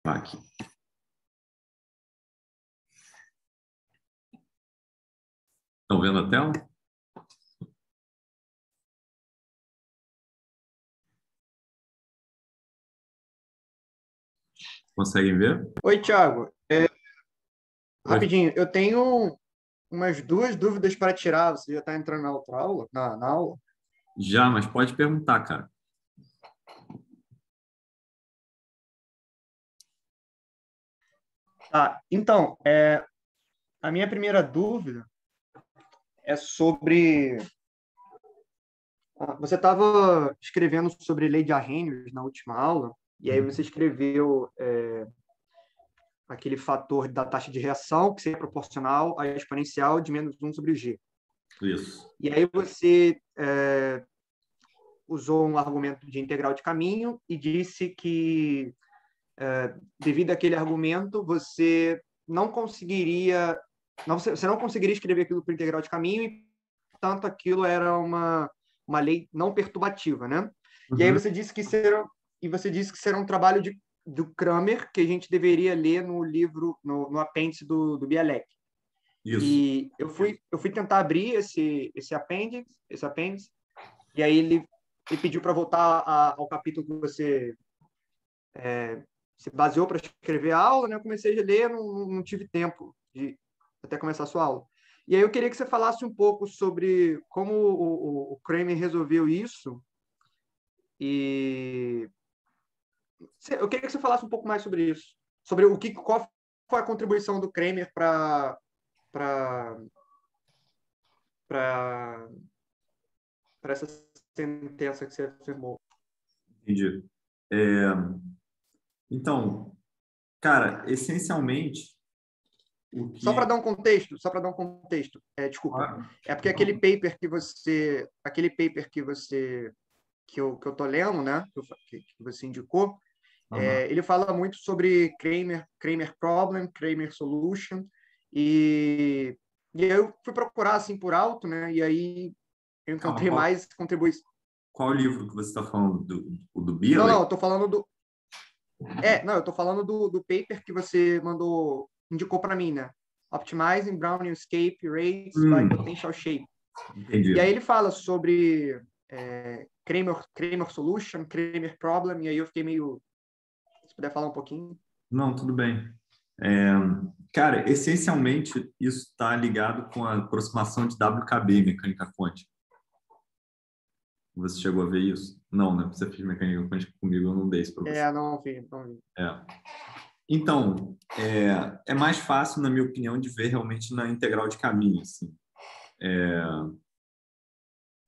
Aqui. Estão vendo a tela? Conseguem ver? Oi, Thiago. Oi. Rapidinho, eu tenho umas duas dúvidas para tirar. Você já está entrando na outra aula? Na aula? Já, mas pode perguntar, cara. Tá. Então, a minha primeira dúvida é sobre... Você estava escrevendo sobre lei de Arrhenius na última aula, e aí você escreveu aquele fator da taxa de reação, que seria proporcional à exponencial de -1 sobre G. Isso. E aí você usou um argumento de integral de caminho e disse que, devido àquele argumento, você não conseguiria escrever aquilo por integral de caminho e, portanto, aquilo era uma lei não perturbativa, né? Uhum. E aí você disse que será um trabalho do Cramer que a gente deveria ler no livro, no apêndice do Bialek. Isso. E eu fui tentar abrir esse apêndice, e aí ele pediu para voltar ao capítulo que você se baseou para escrever a aula, né? Eu comecei a ler, não tive tempo de até começar a sua aula. E aí eu queria que você falasse um pouco sobre como o Kramer resolveu isso. E eu queria que você falasse um pouco mais sobre isso, sobre qual foi a contribuição do Kramer para essa sentença que você afirmou. Entendi. Então, cara, essencialmente, o que... Só para dar um contexto, desculpa, Ah, é porque aquele paper que eu tô lendo, né, que você indicou, ele fala muito sobre Kramer Problem, Kramer Solution, e eu fui procurar assim por alto, né, e aí eu encontrei mais contribuições. Qual livro que você está falando? Do Não, Bielek? eu tô falando eu tô falando do paper que você indicou para mim, né? Optimizing Brownian Escape Rates by Potential Shape. Entendi. E aí ele fala sobre Kramer Solution, Kramer Problem, e aí eu fiquei meio... Se puder falar um pouquinho. Não, tudo bem. Cara, essencialmente, isso está ligado com a aproximação de WKB em mecânica quântica. Você chegou a ver isso? Não, né? Você fez mecânica quântica comigo, eu não dei isso para você. Não vi. Então, é mais fácil, na minha opinião, de ver realmente na integral de caminho. Assim.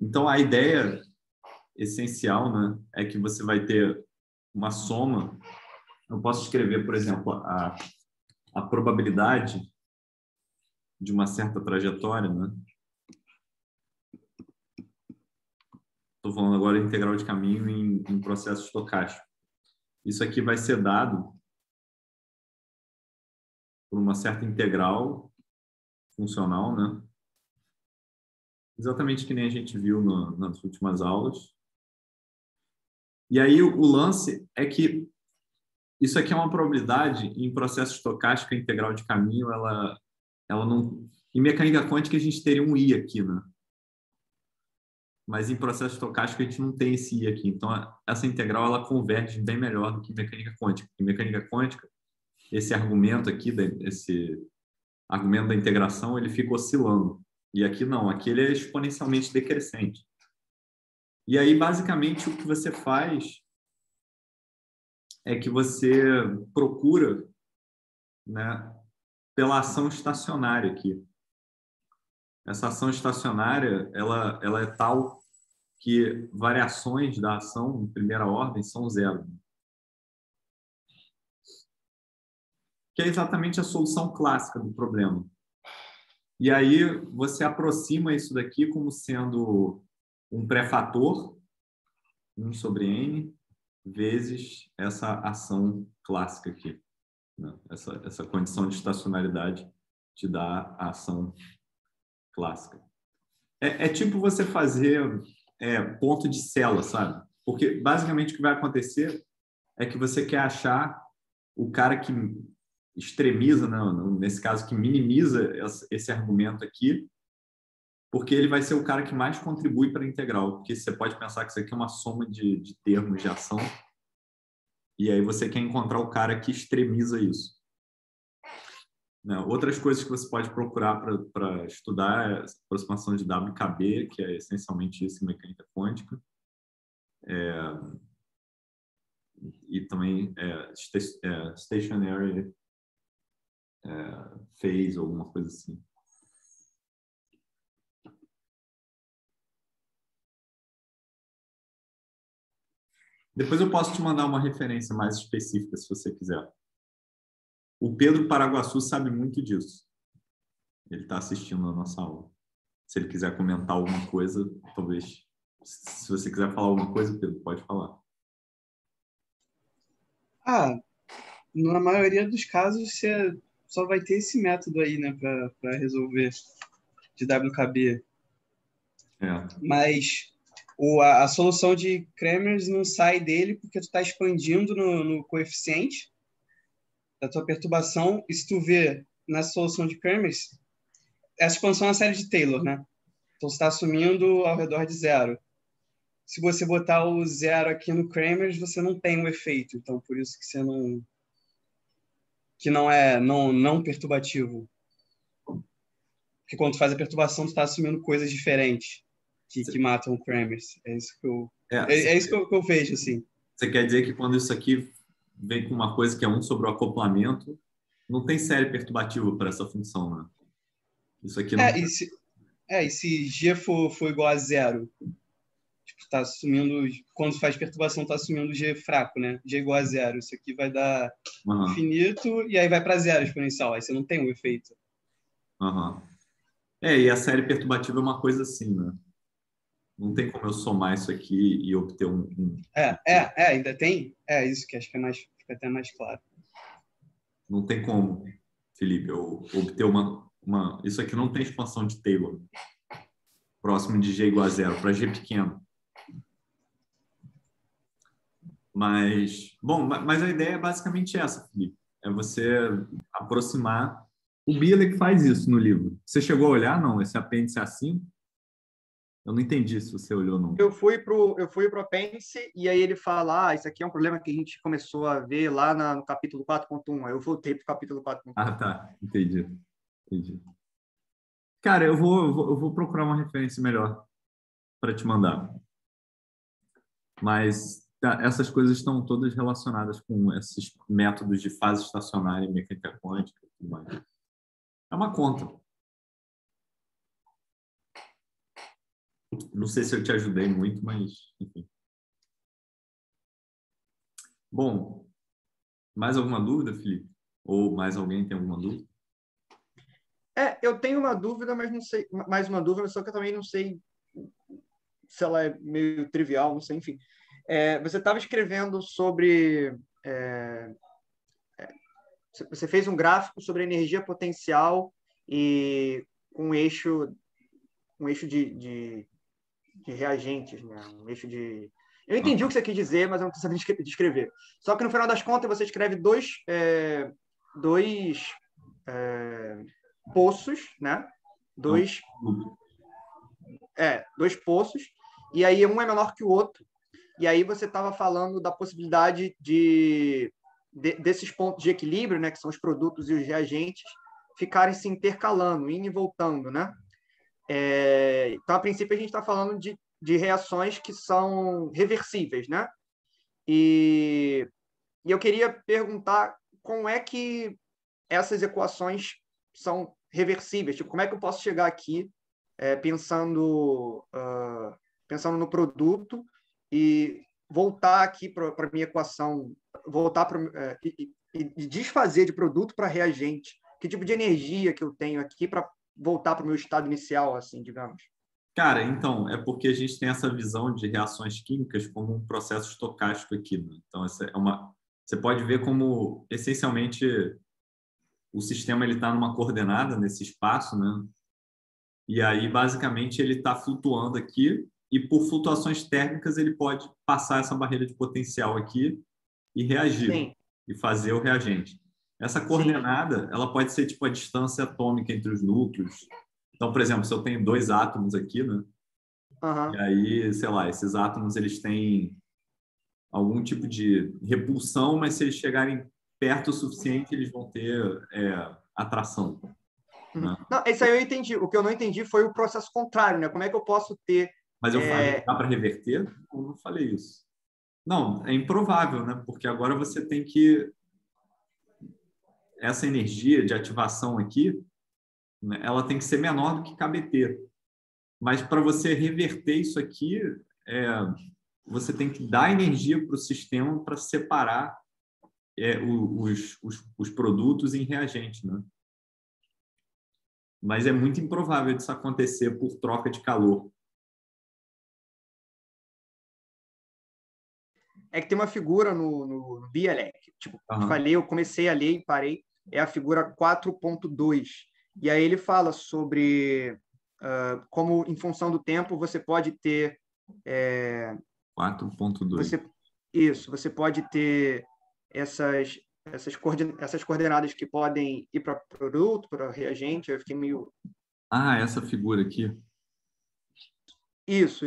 Então, a ideia essencial, né, é que você vai ter uma soma. Eu posso escrever, por exemplo, a probabilidade de uma certa trajetória, né? Estou falando agora de integral de caminho em processo estocástico. Isso aqui vai ser dado por uma certa integral funcional, né? Exatamente que nem a gente viu nas últimas aulas. E aí o lance é que isso aqui é uma probabilidade em processo estocástico, a integral de caminho, ela não... Em mecânica quântica a gente teria um I aqui, né? Mas em processo estocástico a gente não tem esse I aqui. Então essa integral ela converge bem melhor do que em mecânica quântica. Em mecânica quântica, esse argumento aqui, esse argumento da integração, ele fica oscilando. E aqui não, aqui ele é exponencialmente decrescente. E aí, basicamente, o que você faz é que você procura, né, pela ação estacionária aqui. Essa ação estacionária, ela é tal que variações da ação em primeira ordem são zero. Que é exatamente a solução clássica do problema. E aí você aproxima isso daqui como sendo um pré-fator, 1 sobre n, vezes essa ação clássica aqui. Né? Essa condição de estacionalidade te dá a ação clássica. É tipo você fazer ponto de célula, sabe? Porque basicamente o que vai acontecer é que você quer achar o cara que extremiza, não, nesse caso, que minimiza esse argumento aqui, porque ele vai ser o cara que mais contribui para a integral, porque você pode pensar que isso aqui é uma soma de termos de ação, e aí você quer encontrar o cara que extremiza isso. Outras coisas que você pode procurar para estudar é a aproximação de WKB, que é essencialmente isso em mecânica quântica, e também stationary phase, alguma coisa assim. Depois eu posso te mandar uma referência mais específica, se você quiser. O Pedro Paraguaçu sabe muito disso. Ele está assistindo a nossa aula. Se ele quiser comentar alguma coisa, talvez. Se você quiser falar alguma coisa, Pedro, pode falar. Na maioria dos casos, você só vai ter esse método aí, né, para resolver de WKB. Mas a solução de Kramers não sai dele porque tu está expandindo no coeficiente da tua perturbação. E se tu vê na solução de Kramers, essa expansão é a série de Taylor, né? Então, você está assumindo ao redor de zero. Se você botar o zero aqui no Kramers, você não tem o efeito. Então, por isso que você não é não perturbativo. Porque quando tu faz a perturbação, tu está assumindo coisas diferentes que matam o Kramers. É isso que eu vejo, assim. Você quer dizer que quando isso aqui vem com uma coisa que é 1 sobre o acoplamento, não tem série perturbativa para essa função, né? Isso aqui não... E se G for igual a zero? Tipo, tá assumindo... Quando faz perturbação, tá assumindo G fraco, né? G igual a zero. Isso aqui vai dar infinito e aí vai para zero exponencial. Aí você não tem um efeito. E a série perturbativa é uma coisa assim, né? Não tem como eu somar isso aqui e obter ainda tem. Isso que acho que fica até mais claro. Não tem como, Felipe, eu obter uma... Isso aqui não tem expansão de Taylor próximo de G igual a zero, para G pequeno. Mas a ideia é basicamente essa, Felipe. É você aproximar. O Bielek faz isso no livro. Você chegou a olhar, não? Esse apêndice é assim? Eu não entendi se você olhou ou não. Eu fui pro apêndice e aí ele fala, isso aqui é um problema que a gente começou a ver lá no capítulo 4.1. Aí eu voltei pro capítulo 4.1. Tá. Entendi. Cara, eu vou procurar uma referência melhor para te mandar. Mas essas coisas estão todas relacionadas com esses métodos de fase estacionária, mecânica quântica e tudo mais. É uma conta. Não sei se eu te ajudei muito, mas enfim. Bom, mais alguma dúvida, Felipe? Ou mais alguém tem alguma dúvida? Eu tenho uma dúvida, mas não sei. Mais uma dúvida, só que eu também não sei se ela é meio trivial, não sei, enfim. Você estava escrevendo sobre... você fez um gráfico sobre energia potencial e um eixo de reagentes, né? Um eixo de... Eu entendi o que você quis dizer, mas eu não estou sabendo descrever. Só que no final das contas você escreve dois poços, né? Dois poços, e aí um é menor que o outro. E aí você estava falando da possibilidade desses pontos de equilíbrio, né, que são os produtos e os reagentes, ficarem se intercalando, indo e voltando, né? Então, a princípio, a gente está falando de reações que são reversíveis, né? E eu queria perguntar como é que essas equações são reversíveis. Tipo, como é que eu posso chegar aqui pensando no produto e voltar aqui para a minha equação, e desfazer de produto para reagente? Que tipo de energia que eu tenho aqui para voltar para o meu estado inicial, assim, digamos? Cara, então, é porque a gente tem essa visão de reações químicas como um processo estocástico aqui, né? Então, você pode ver como, essencialmente, o sistema está numa coordenada nesse espaço, né? E aí, basicamente, ele está flutuando aqui e, por flutuações térmicas, ele pode passar essa barreira de potencial aqui e reagir. Sim. e fazer o reagente. Essa coordenada, ela pode ser tipo a distância atômica entre os núcleos. Então, por exemplo, se eu tenho 2 átomos aqui, né? E aí, sei lá, esses átomos eles têm algum tipo de repulsão, mas se eles chegarem perto o suficiente, eles vão ter atração. Né? Não, isso aí eu entendi. O que eu não entendi foi o processo contrário, né? Como é que eu posso ter... Mas eu falei, dá para reverter? Eu não falei isso. Não, é improvável, né? Porque agora você tem que... Essa energia de ativação aqui, né, ela tem que ser menor do que KBT. Mas para você reverter isso aqui, você tem que dar energia para o sistema para separar os produtos em reagente, né? Mas é muito improvável disso acontecer por troca de calor. É que tem uma figura no Bielek. Tipo, falei, eu comecei a ler e parei. É a figura 4.2. E aí ele fala sobre como, em função do tempo, você pode ter... 4.2. Você pode ter essas coordenadas que podem ir para produto, para reagente. Eu fiquei meio... Essa figura aqui. Isso.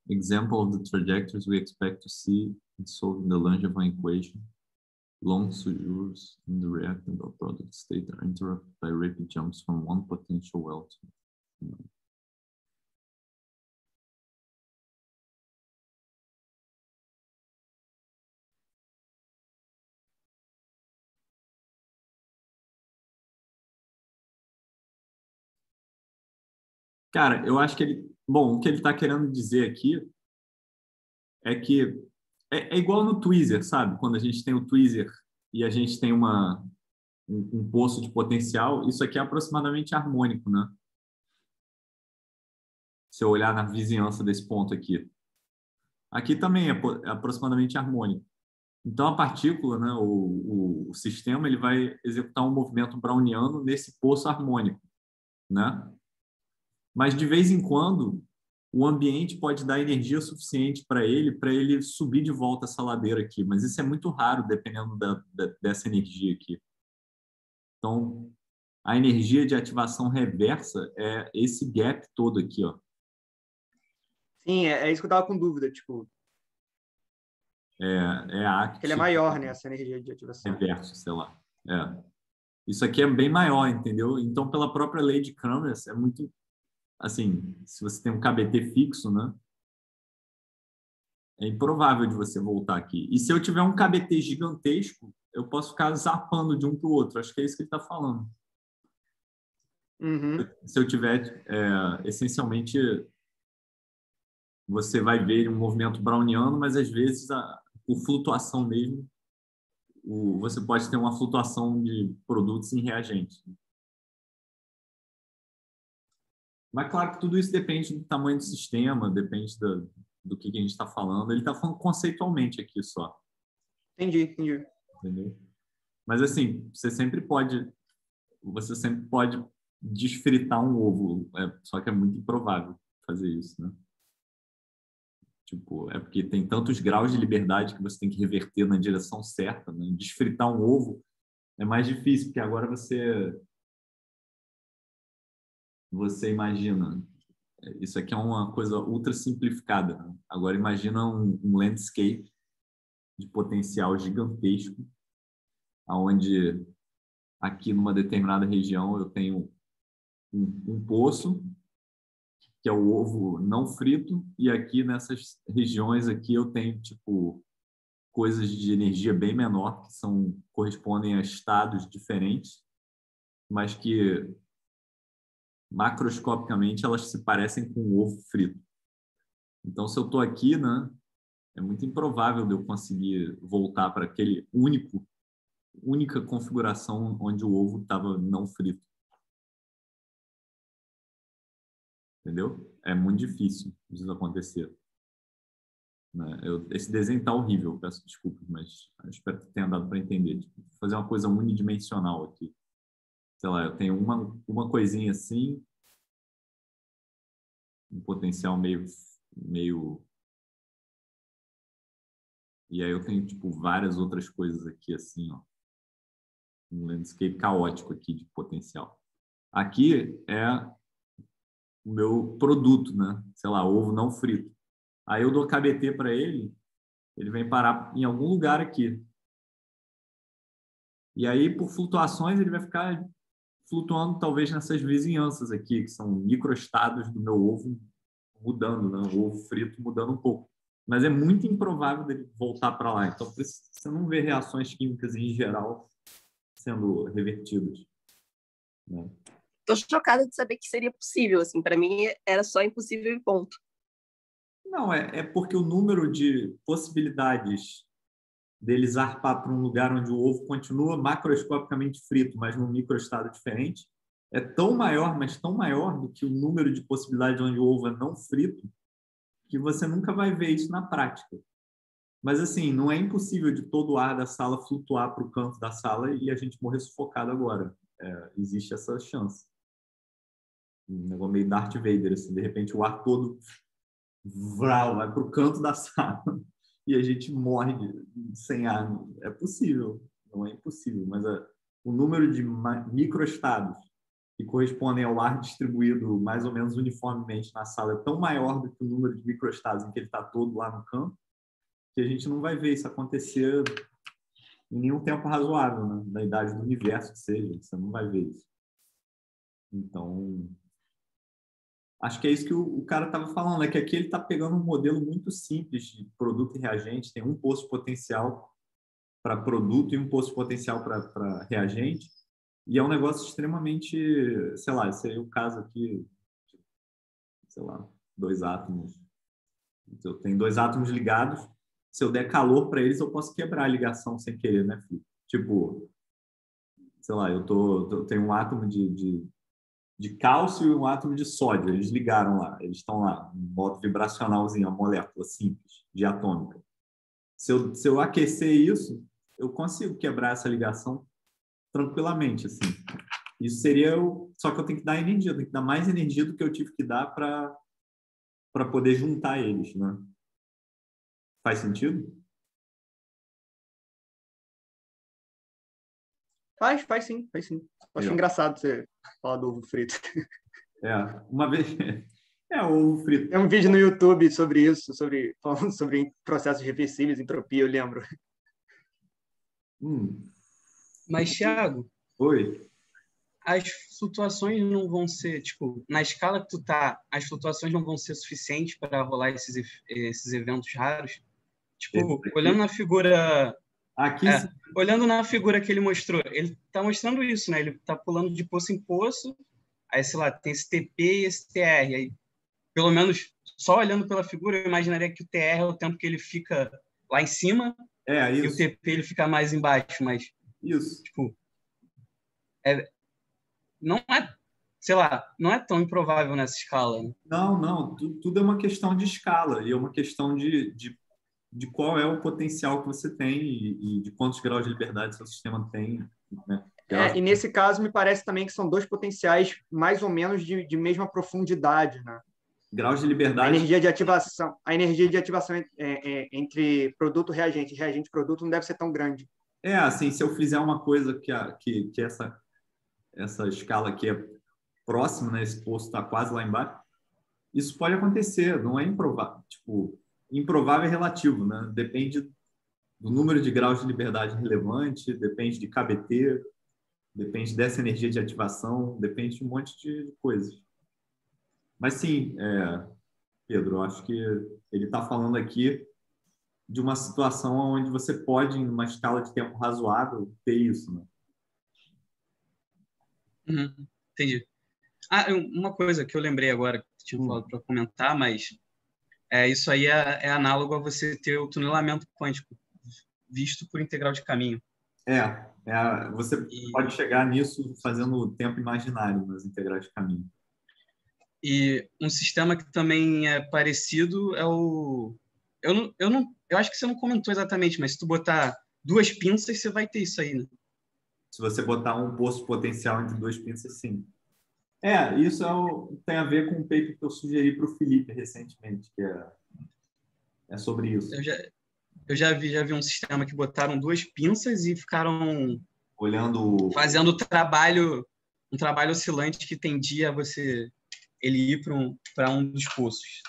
Example of the trajectories we expect to see in solving the Langevin equation. Long sojourns in the reactant or product state are interrupted by rapid jumps from one potential well to another. Cara, eu acho que o que ele está querendo dizer aqui é que é igual no tweezer, sabe? Quando a gente tem o tweezer e a gente tem um poço de potencial, isso aqui é aproximadamente harmônico, né? Se eu olhar na vizinhança desse ponto aqui. Aqui também é aproximadamente harmônico. Então, a partícula, né, o sistema, ele vai executar um movimento browniano nesse poço harmônico, né? Mas, de vez em quando, o ambiente pode dar energia suficiente para ele subir de volta essa ladeira aqui. Mas isso é muito raro, dependendo dessa energia aqui. Então, a energia de ativação reversa é esse gap todo aqui, ó. Sim, é isso que eu estava com dúvida, tipo... que ele é maior, né, essa energia de ativação. Reverso, sei lá. Isso aqui é bem maior, entendeu? Então, pela própria lei de Kramers, é muito... Assim, se você tem um KBT fixo, né? É improvável de você voltar aqui. E se eu tiver um KBT gigantesco, eu posso ficar zapando de um para o outro. Acho que é isso que ele está falando. Se eu tiver, essencialmente, você vai ver um movimento browniano, mas às vezes, por flutuação mesmo, você pode ter uma flutuação de produtos em reagentes. Mas, claro que tudo isso depende do tamanho do sistema, depende do que a gente está falando. Ele está falando conceitualmente aqui só. Entendi. Entendeu? Mas, assim, você sempre pode desfritar um ovo, só que é muito improvável fazer isso, né? Tipo, é porque tem tantos graus de liberdade que você tem que reverter na direção certa, né? Desfritar um ovo é mais difícil, porque agora você imagina, isso aqui é uma coisa ultra simplificada, né? Agora imagina um landscape de potencial gigantesco, onde aqui numa determinada região eu tenho um poço, que é o ovo não frito, e aqui nessas regiões aqui eu tenho tipo coisas de energia bem menor, que correspondem a estados diferentes, mas que macroscopicamente elas se parecem com um ovo frito. Então, se eu estou aqui, né, é muito improvável de eu conseguir voltar para aquele única configuração onde o ovo estava não frito. Entendeu? É muito difícil isso acontecer. Né? Esse desenho está horrível, peço desculpas, mas espero que tenha dado para entender. Tipo, vou fazer uma coisa unidimensional aqui. Sei lá, eu tenho uma coisinha assim, um potencial meio E aí eu tenho, tipo, várias outras coisas aqui, assim, ó. Um landscape caótico aqui de potencial. Aqui é o meu produto, né? Sei lá, ovo não frito. Aí eu dou KBT para ele vem parar em algum lugar aqui. E aí, por flutuações, ele vai ficar flutuando talvez nessas vizinhanças aqui, que são microestados do meu ovo mudando, né? O ovo frito mudando um pouco. Mas é muito improvável dele voltar para lá. Então, por isso, você não vê reações químicas em geral sendo revertidas, né? Tô chocada de saber que seria possível, assim, para mim era só impossível e ponto. Não, é porque o número de possibilidades dele zarpar para um lugar onde o ovo continua macroscopicamente frito, mas num microestado diferente, é tão maior, mas tão maior do que o número de possibilidades onde o ovo é não frito, que você nunca vai ver isso na prática. Mas, assim, não é impossível de todo o ar da sala flutuar para o canto da sala e a gente morrer sufocado agora. Existe essa chance. Um negócio meio Darth Vader, assim, de repente o ar todo vai para o canto da sala e a gente morre sem ar. É possível, não é impossível, mas o número de microestados que correspondem ao ar distribuído mais ou menos uniformemente na sala é tão maior do que o número de microestados em que ele está todo lá no campo, que a gente não vai ver isso acontecer em nenhum tempo razoável, né? Na idade do universo que seja, você não vai ver isso. Então, acho que é isso que o cara estava falando, né? Que aqui ele está pegando um modelo muito simples de produto e reagente, tem um poço potencial para produto e um poço potencial para reagente, e é um negócio extremamente, sei lá, esse aí é o caso aqui, sei lá, 2 átomos. Eu tenho 2 átomos ligados, se eu der calor para eles, eu posso quebrar a ligação sem querer, né, filho? Tipo, sei lá, eu tenho um átomo de cálcio e um átomo de sódio. Eles ligaram lá, eles estão lá, um modo vibracionalzinho, uma molécula simples, diatômica. Se eu aquecer isso, eu consigo quebrar essa ligação tranquilamente, assim. Isso seria só que eu tenho que dar energia, eu tenho que dar mais energia do que eu tive que dar para poder juntar eles, né? Faz sentido? Faz sim, faz sim. Acho engraçado você falar do ovo frito. Uma vez... o ovo frito. Tem um vídeo no YouTube sobre isso, falando sobre processos reversíveis, entropia, eu lembro. Mas, Thiago... Oi? As flutuações não vão ser, tipo, na escala que tu tá, as flutuações não vão ser suficientes para rolar esses eventos raros? Tipo, olhando na figura... Aqui olhando na figura que ele mostrou, ele tá mostrando isso, né? Ele tá pulando de poço em poço, aí, sei lá, tem esse TP e esse TR. Aí, pelo menos, só olhando pela figura, eu imaginaria que o TR é o tempo que ele fica lá em cima e o TP ele fica mais embaixo, mas... Isso. Tipo, não é, sei lá, não é tão improvável nessa escala, né? Não. Tudo é uma questão de escala e é uma questão de qual é o potencial que você tem e de quantos graus de liberdade seu sistema tem, né? E nesse caso, me parece também que são 2 potenciais mais ou menos de mesma profundidade, né? Graus de liberdade... A energia de ativação entre produto e reagente, reagente e produto não deve ser tão grande. Assim, se eu fizer uma coisa que essa escala aqui é próxima, né? Esse posto está quase lá embaixo, isso pode acontecer, não é improvável. Tipo, improvável é relativo, né? Depende do número de graus de liberdade relevante, depende de KBT, depende dessa energia de ativação, depende de um monte de coisas. Mas sim, Pedro, eu acho que ele está falando aqui de uma situação onde você pode, em uma escala de tempo razoável, ter isso, né? Entendi. Uma coisa que eu lembrei agora, que você tinha falado para comentar, mas isso aí é análogo a você ter o tunelamento quântico visto por integral de caminho. Você pode chegar nisso fazendo o tempo imaginário nas integrais de caminho. E um sistema que também é parecido é o... Eu acho que você não comentou exatamente, mas se tu botar 2 pinças, você vai ter isso aí, né? Se você botar um poço potencial entre 2 pinças, sim. Isso tem a ver com um paper que eu sugeri para o Felipe recentemente, que é sobre isso. Eu já vi um sistema que botaram 2 pinças e ficaram fazendo um trabalho oscilante que tendia a ele ir para um dos poços.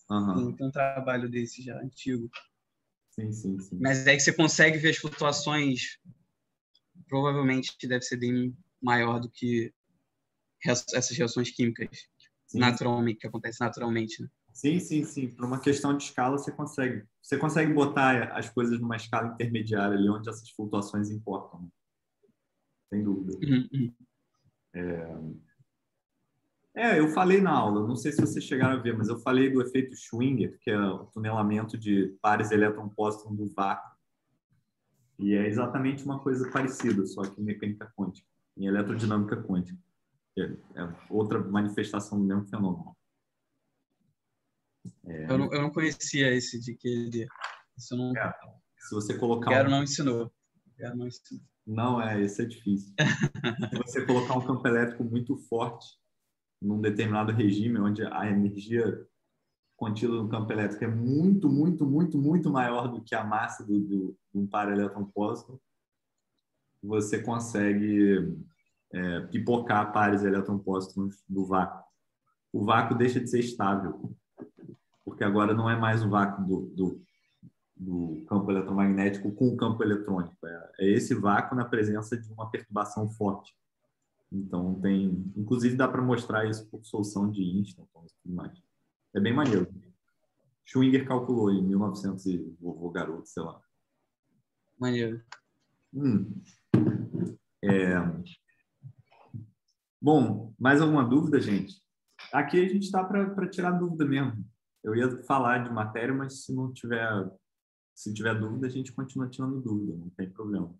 Uhum. Tem um trabalho desse já antigo. Sim. Mas aí que você consegue ver as flutuações, provavelmente deve ser bem maior do que essas reações químicas naturalmente, que acontecem naturalmente, né? Sim. Por uma questão de escala, você consegue botar as coisas numa escala intermediária ali, onde essas flutuações importam, né? Sem dúvida. Uhum. Eu falei na aula, não sei se vocês chegaram a ver, mas eu falei do efeito Schwinger, que é o tunelamento de pares elétron-pósitron do vácuo. E é exatamente uma coisa parecida, só que em mecânica quântica, em eletrodinâmica quântica. É outra manifestação do mesmo fenômeno. Eu não conhecia esse de QED. Isso eu não... Se você colocar Quero não ensinou. Não, isso é difícil. Se você colocar um campo elétrico muito forte num determinado regime, onde a energia contida no campo elétrico é muito maior do que a massa de um par elétron-pósitron, você consegue pipocar pares elétron-pósitrons do vácuo. O vácuo deixa de ser estável, porque agora não é mais o vácuo do campo eletromagnético com o campo eletrônico. É esse vácuo na presença de uma perturbação forte. Então, inclusive, dá para mostrar isso por solução de Einstein e tudo mais. É bem maneiro. Schwinger calculou em 1900 e vovô garoto, sei lá. Maneiro. Bom, mais alguma dúvida, gente? Aqui a gente está para tirar dúvida mesmo. Eu ia falar de matéria, mas se tiver dúvida, a gente continua tirando dúvida, não tem problema.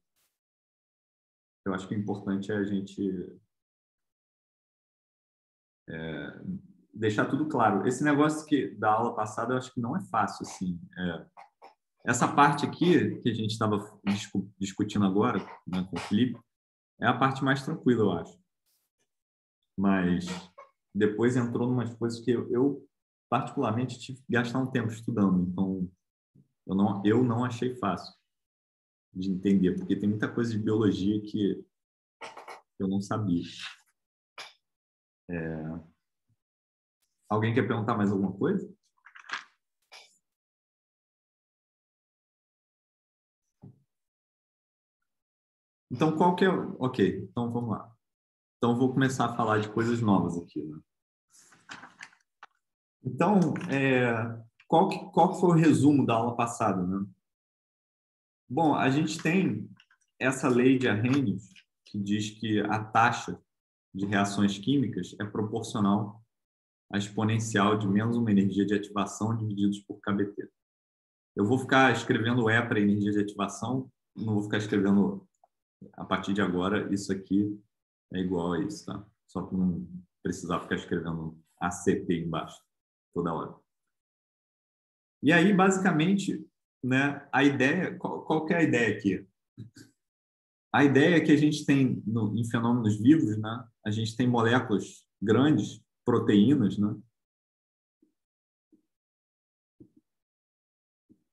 Eu acho que o importante é a gente deixar tudo claro. Esse negócio da aula passada, eu acho que não é fácil, assim. Essa parte aqui que a gente estava discutindo agora, né, com o Felipe, é a parte mais tranquila, eu acho. Mas depois entrou em umas coisas que eu particularmente tive que gastar um tempo estudando. Então, eu não achei fácil de entender, porque tem muita coisa de biologia que eu não sabia. Alguém quer perguntar mais alguma coisa? Então, qual que é... Ok, então vamos lá. Então, vou começar a falar de coisas novas aqui, né? Então, qual que foi o resumo da aula passada, né? Bom, a gente tem essa lei de Arrhenius, que diz que a taxa de reações químicas é proporcional à exponencial de menos uma energia de ativação divididos por KBT. Eu vou ficar escrevendo E para energia de ativação, não vou ficar escrevendo a partir de agora, isso aqui é igual a isso, tá? Só para não precisar ficar escrevendo ACP embaixo toda hora. E aí, basicamente, né, a ideia, qual que é a ideia aqui? A ideia é que a gente tem, em fenômenos vivos, né, a gente tem moléculas grandes, proteínas, né,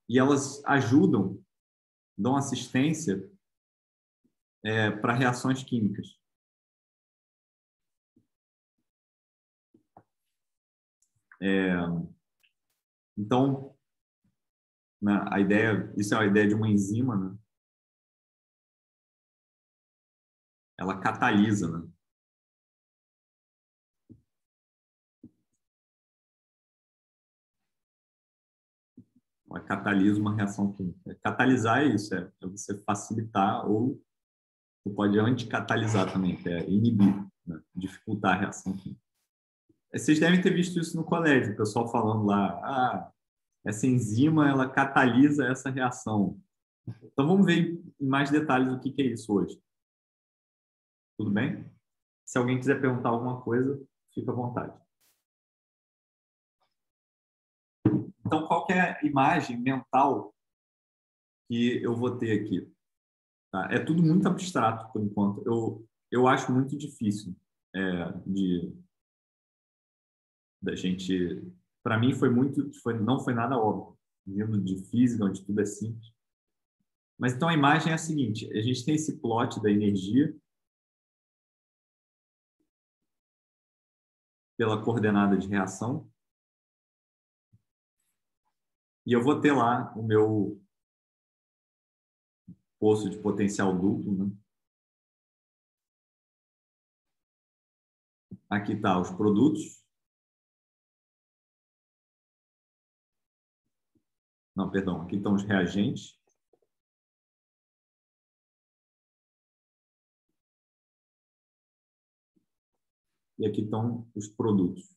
e elas ajudam, dão assistência para reações químicas. Então, né, isso é a ideia de uma enzima, né? Ela catalisa, né? Ela catalisa uma reação química. Catalisar é isso, é você facilitar ou você pode anticatalisar também, que é inibir, né? Dificultar a reação química. Vocês devem ter visto isso no colégio, o pessoal falando lá, essa enzima ela catalisa essa reação. Então vamos ver em mais detalhes o que é isso hoje. Tudo bem? Se alguém quiser perguntar alguma coisa, fica à vontade. Então, qual que é a imagem mental que eu vou ter aqui? Tá? É tudo muito abstrato, por enquanto. Eu acho muito difícil da gente... Para mim, não foi nada óbvio vindo de física, onde tudo é simples. Mas então a imagem é a seguinte: a gente tem esse plot da energia pela coordenada de reação, e eu vou ter lá o meu poço de potencial duplo, né? Aqui está os produtos. Não, perdão, aqui estão os reagentes. E aqui estão os produtos.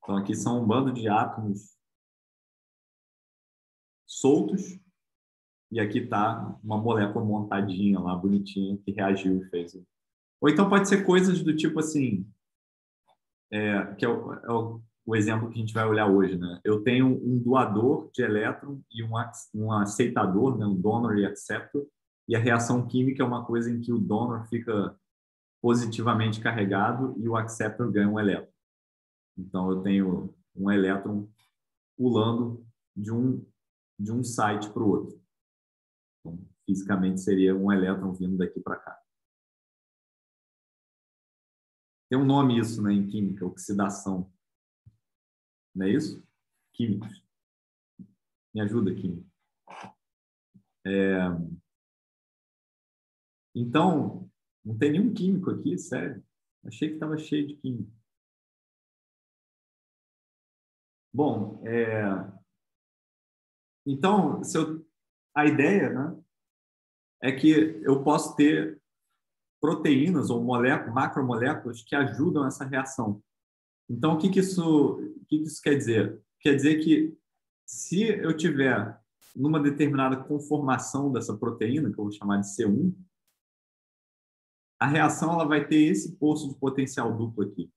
Então, aqui são um bando de átomos soltos. E aqui está uma molécula montadinha lá, bonitinha, que reagiu e fez. Ou então pode ser coisas do tipo assim, que é o exemplo que a gente vai olhar hoje, né? Eu tenho um doador de elétron e um aceitador, né? Um donor e acceptor, e a reação química é uma coisa em que o donor fica positivamente carregado e o acceptor ganha um elétron. Então, eu tenho um elétron pulando de um site para o outro. Então, fisicamente, seria um elétron vindo daqui para cá. Tem um nome isso, né, em química, oxidação. Não é isso? Químicos. Me ajuda, químico. Então, não tem nenhum químico aqui, sério. Achei que estava cheio de químico. Bom, então, a ideia, né, é que eu posso ter proteínas ou macromoléculas que ajudam essa reação. Então, o que isso quer dizer? Quer dizer que se eu tiver numa determinada conformação dessa proteína, que eu vou chamar de C1, a reação ela vai ter esse poço de potencial duplo aqui.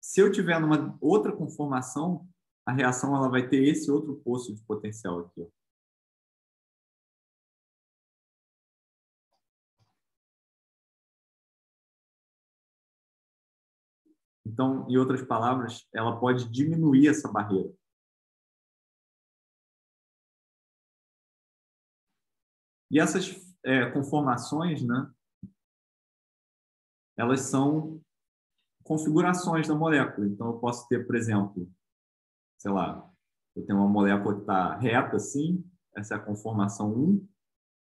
Se eu tiver numa outra conformação, a reação ela vai ter esse outro poço de potencial aqui. Ó. Então, em outras palavras, ela pode diminuir essa barreira. E essas conformações, né, elas são configurações da molécula. Então, eu posso ter, por exemplo, sei lá, eu tenho uma molécula que está reta assim, essa é a conformação 1,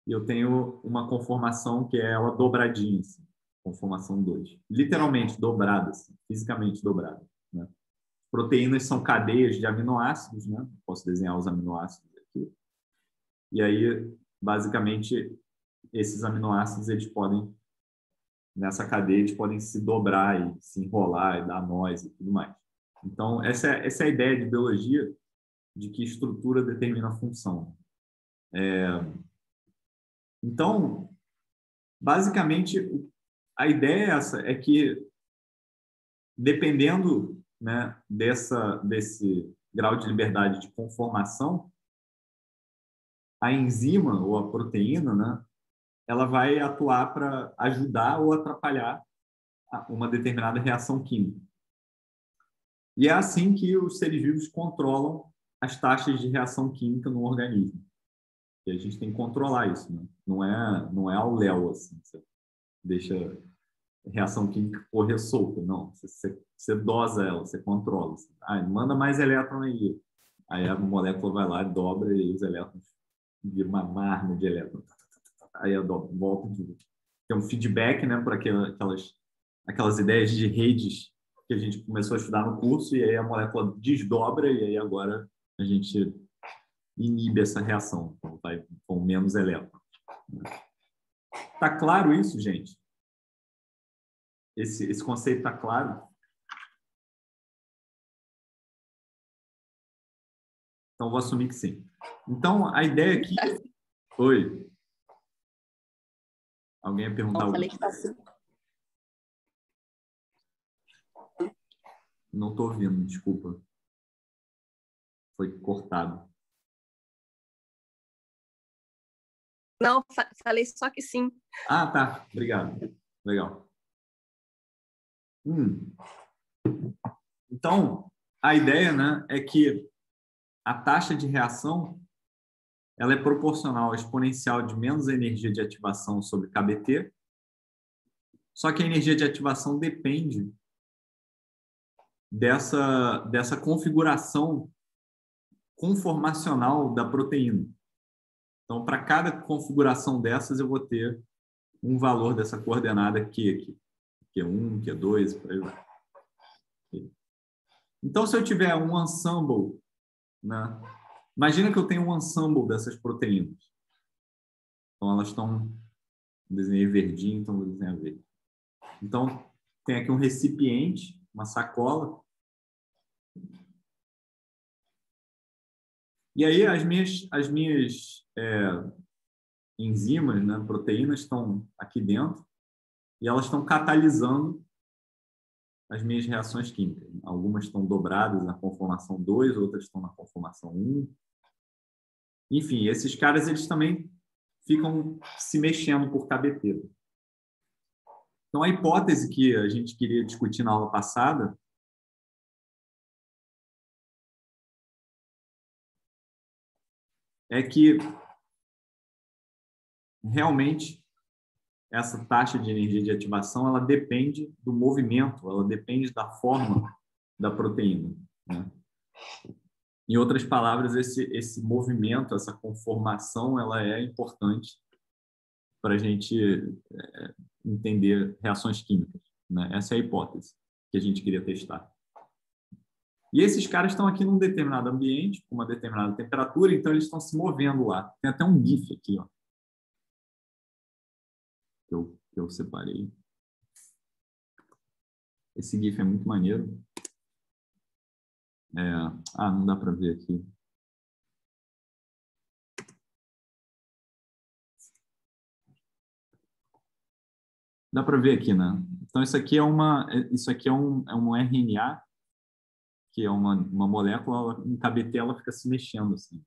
e eu tenho uma conformação que é ela dobradinha, assim, conformação 2. Literalmente dobrada, assim, fisicamente dobrada. Né? Proteínas são cadeias de aminoácidos, né? Posso desenhar os aminoácidos aqui. E aí, basicamente, esses aminoácidos, eles podem, nessa cadeia, eles podem se dobrar e se enrolar e dar nós e tudo mais. Então, essa é a ideia de biologia, de que estrutura determina a função. Então, basicamente, a ideia é essa, é que, dependendo, né, desse grau de liberdade de conformação, a enzima ou a proteína, né, ela vai atuar para ajudar ou atrapalhar uma determinada reação química. E é assim que os seres vivos controlam as taxas de reação química no organismo. E a gente tem que controlar isso, né? Não é ao léu, assim, você deixa a reação química correr solta, não. Você dosa ela, você controla. Assim. Manda mais elétron aí. Aí a molécula vai lá, dobra e os elétrons viram uma marna de elétrons. Aí volta de novo. Tem um feedback, né, para aquelas ideias de redes que a gente começou a estudar no curso, e aí a molécula desdobra, e aí agora a gente inibe essa reação, então vai com menos elétrons. Tá claro isso, gente? Esse conceito tá claro? Então, vou assumir que sim. Então, a ideia aqui... Oi. Alguém ia perguntar algo? Não estou ouvindo, desculpa. Foi cortado. Não, falei só que sim. Ah, tá. Obrigado. Legal. Então, a ideia, né, é que a taxa de reação ela é proporcional ao exponencial de menos energia de ativação sobre KBT, só que a energia de ativação depende dessa configuração conformacional da proteína. Então, para cada configuração dessas, eu vou ter um valor dessa coordenada Q aqui. Q1, Q2, por aí vai. Então, se eu tiver um ensemble, né? Imagina que eu tenho um ensemble dessas proteínas. Então, elas estão... Desenhei verdinho, então vou desenhar verde. Então, tem aqui um recipiente, uma sacola. E aí, as minhas enzimas, né, proteínas, estão aqui dentro e elas estão catalisando as minhas reações químicas. Algumas estão dobradas na conformação 2, outras estão na conformação 1. Enfim, esses caras eles também ficam se mexendo por KBT. Então, a hipótese que a gente queria discutir na aula passada é que realmente essa taxa de energia de ativação ela depende do movimento, ela depende da forma da proteína, né? Em outras palavras, esse movimento, essa conformação, ela é importante para a gente entender reações químicas, né? Essa é a hipótese que a gente queria testar. E esses caras estão aqui num determinado ambiente, com uma determinada temperatura, então eles estão se movendo lá. Tem até um GIF aqui, ó, que eu separei. Esse GIF é muito maneiro. Não dá para ver aqui. Dá para ver aqui, né? Então, isso aqui é um RNA, que é uma molécula, em KBT ela fica se mexendo assim.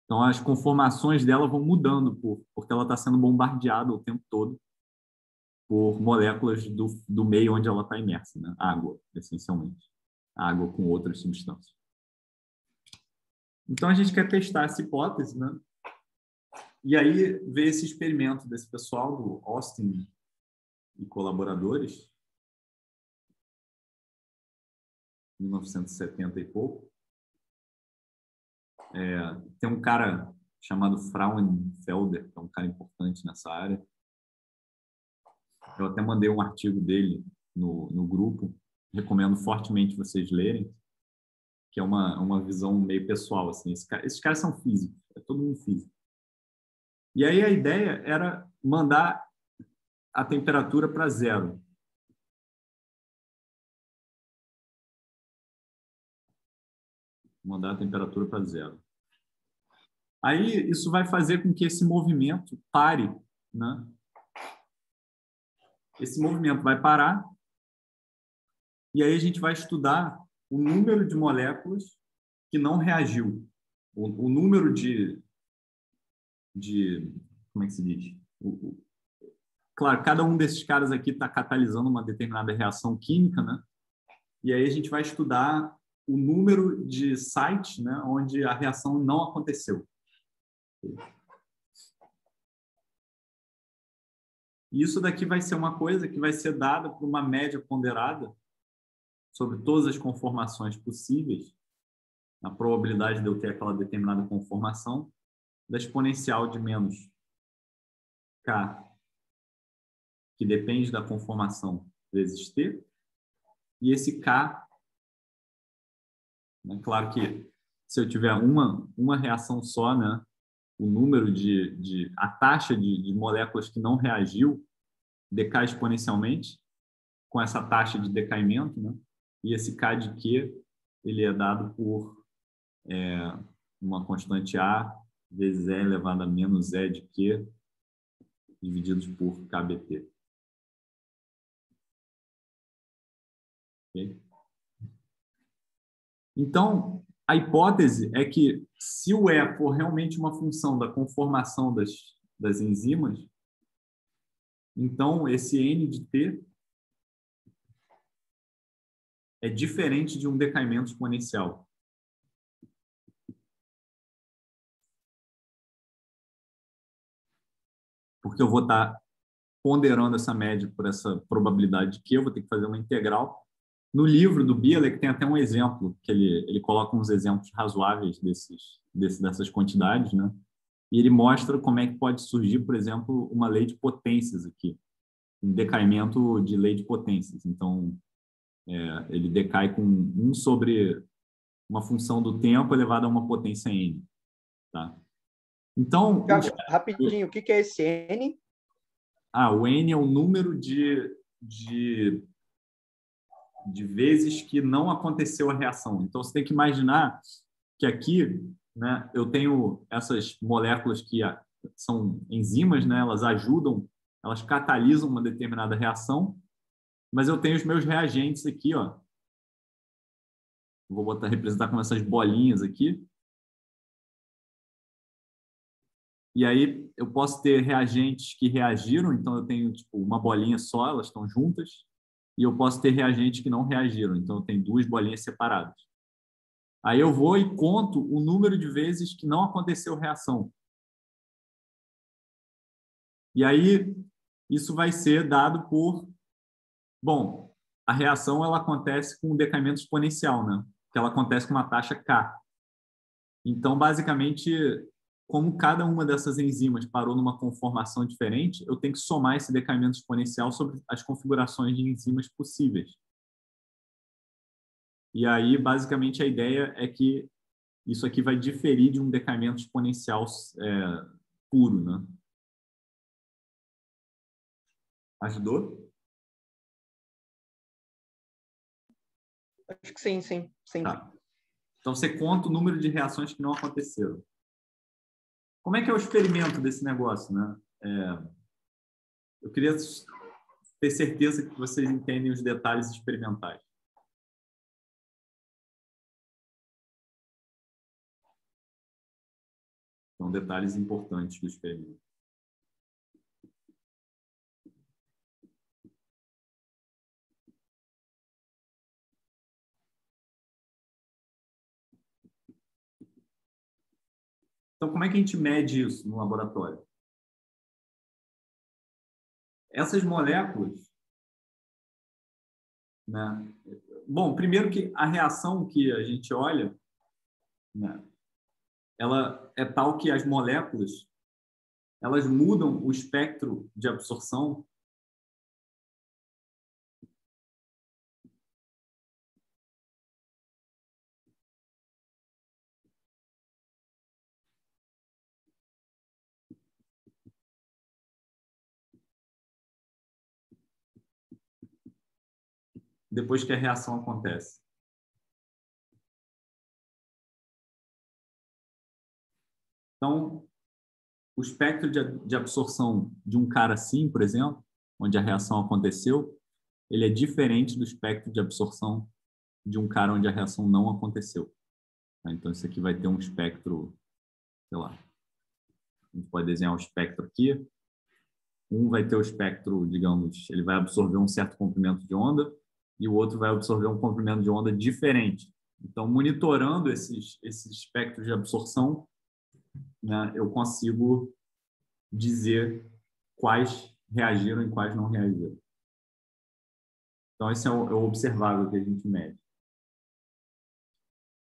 Então, as conformações dela vão mudando, porque ela está sendo bombardeada o tempo todo por moléculas do meio onde ela está imersa, né? Água, essencialmente. Água com outras substâncias. Então, a gente quer testar essa hipótese, né? E aí, ver esse experimento desse pessoal, do Austin e colaboradores, 1970 e pouco. Tem um cara chamado Frauenfelder, que é um cara importante nessa área. Eu até mandei um artigo dele no grupo. Recomendo fortemente vocês lerem, que é uma visão meio pessoal. Assim. Esses caras são físicos, é todo mundo físico. E aí a ideia era mandar a temperatura para 0. Mandar a temperatura para 0. Aí isso vai fazer com que esse movimento pare, né? Esse movimento vai parar e aí a gente vai estudar o número de moléculas que não reagiu. O número de como é que se diz? Claro, cada um desses caras aqui está catalisando uma determinada reação química, né? E aí a gente vai estudar o número de sites, né, onde a reação não aconteceu. E isso daqui vai ser uma coisa que vai ser dada por uma média ponderada sobre todas as conformações possíveis, a probabilidade de eu ter aquela determinada conformação, da exponencial de menos K, que depende da conformação vezes T, e esse K, né, claro que se eu tiver uma reação só, né, o número a taxa de moléculas que não reagiu decai exponencialmente com essa taxa de decaimento, né? E esse K de Q ele é dado por uma constante A vezes E elevado a menos E de Q divididos por KBT. Okay? Então, a hipótese é que se o E for realmente uma função da conformação das enzimas, então esse N de T é diferente de um decaimento exponencial. Porque eu vou estar ponderando essa média por essa probabilidade de que eu vou ter que fazer uma integral. No livro do Bielek tem até um exemplo, que ele coloca uns exemplos razoáveis dessas quantidades, né? E ele mostra como é que pode surgir, por exemplo, uma lei de potências aqui, um decaimento de lei de potências. Então, ele decai com 1 sobre uma função do tempo elevada a uma potência n. Tá? Então, Thiago, rapidinho, o que é esse N? o n é o número de vezes que não aconteceu a reação. Então, você tem que imaginar que aqui, né, eu tenho essas moléculas que são enzimas, né, elas ajudam, elas catalisam uma determinada reação, mas eu tenho os meus reagentes aqui, ó. Vou representar com essas bolinhas aqui. E aí eu posso ter reagentes que reagiram, então eu tenho tipo uma bolinha só, elas estão juntas, e eu posso ter reagentes que não reagiram, então eu tenho 2 bolinhas separadas. Aí eu vou e conto o número de vezes que não aconteceu reação. E aí isso vai ser dado por... Bom, a reação ela acontece com um decaimento exponencial, né? Que ela acontece com uma taxa K. Então, basicamente, como cada uma dessas enzimas parou numa conformação diferente, eu tenho que somar esse decaimento exponencial sobre as configurações de enzimas possíveis. E aí, basicamente, a ideia é que isso aqui vai diferir de um decaimento exponencial puro, né? Ajudou? Acho que sim, sim, sim. Tá. Então, você conta o número de reações que não aconteceram. Como é que é o experimento desse negócio, né? Eu queria ter certeza que vocês entendem os detalhes experimentais. São detalhes importantes do experimento. Então, como é que a gente mede isso no laboratório? Essas moléculas, né? Bom, primeiro que a reação que a gente olha, né, ela é tal que as moléculas elas mudam o espectro de absorção depois que a reação acontece. Então, o espectro de absorção de um cara assim, por exemplo, onde a reação aconteceu, ele é diferente do espectro de absorção de um cara onde a reação não aconteceu. Então, isso aqui vai ter um espectro, sei lá, a gente pode desenhar um espectro aqui. Um vai ter o espectro, digamos, ele vai absorver um certo comprimento de onda e o outro vai absorver um comprimento de onda diferente. Então, monitorando esses espectros de absorção, né, eu consigo dizer quais reagiram e quais não reagiram. Então, esse é o observável que a gente mede.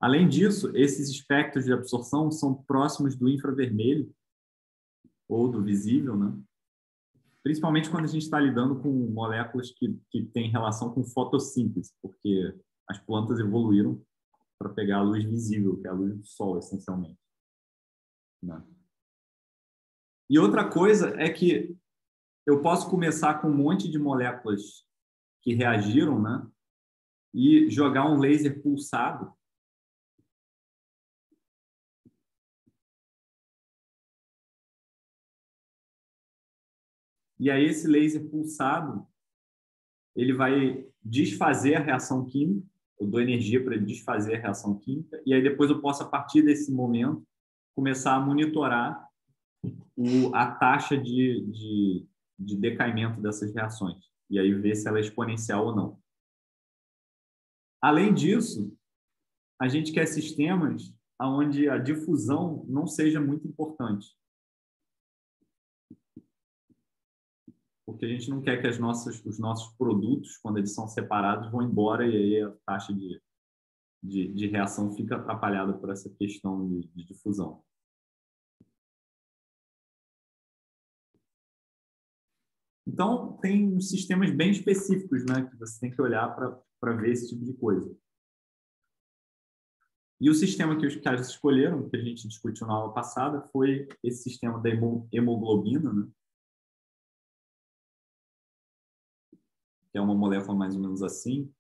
Além disso, esses espectros de absorção são próximos do infravermelho ou do visível, né? Principalmente quando a gente está lidando com moléculas que têm relação com fotossíntese, porque as plantas evoluíram para pegar a luz visível, que é a luz do sol, essencialmente. Né? E outra coisa é que eu posso começar com um monte de moléculas que reagiram, né? E jogar um laser pulsado e aí esse laser pulsado ele vai desfazer a reação química, eu dou energia para ele desfazer a reação química, e aí depois eu posso, a partir desse momento, começar a monitorar a taxa de decaimento dessas reações, e aí ver se ela é exponencial ou não. Além disso, a gente quer sistemas onde a difusão não seja muito importante. Porque a gente não quer que os nossos produtos, quando eles são separados, vão embora e aí a taxa de reação fica atrapalhada por essa questão de difusão. Então, tem sistemas bem específicos, né, que você tem que olhar para ver esse tipo de coisa. E o sistema que os caras escolheram, que a gente discutiu na aula passada, foi esse sistema da hemoglobina, né? Que é uma molécula mais ou menos assim.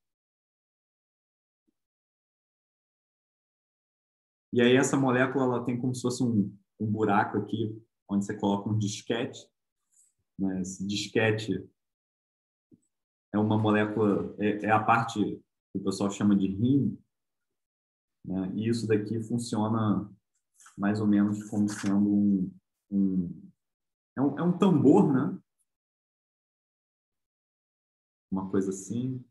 E aí essa molécula ela tem como se fosse um buraco aqui, onde você coloca um disquete. Né? Esse disquete é uma molécula, é a parte que o pessoal chama de rim, né? E isso daqui funciona mais ou menos como sendo é um tambor, né? Uma coisa assim.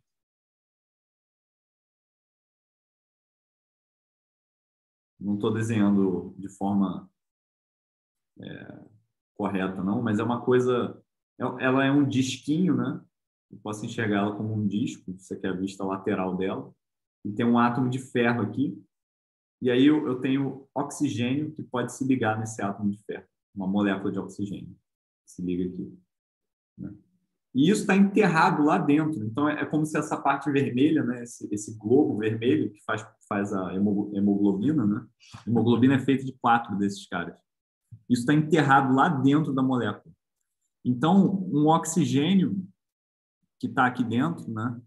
Não estou desenhando de forma correta, não, mas é uma coisa... Ela é um disquinho, né? Eu posso enxergar ela como um disco, isso aqui é a vista lateral dela. E tem um átomo de ferro aqui. E aí eu tenho oxigênio que pode se ligar nesse átomo de ferro. Uma molécula de oxigênio se liga aqui. Né? E isso está enterrado lá dentro. Então, é como se essa parte vermelha, né, esse globo vermelho que faz a hemoglobina, né? A hemoglobina é feita de 4 desses caras. Isso está enterrado lá dentro da molécula. Então, um oxigênio que está aqui dentro, né,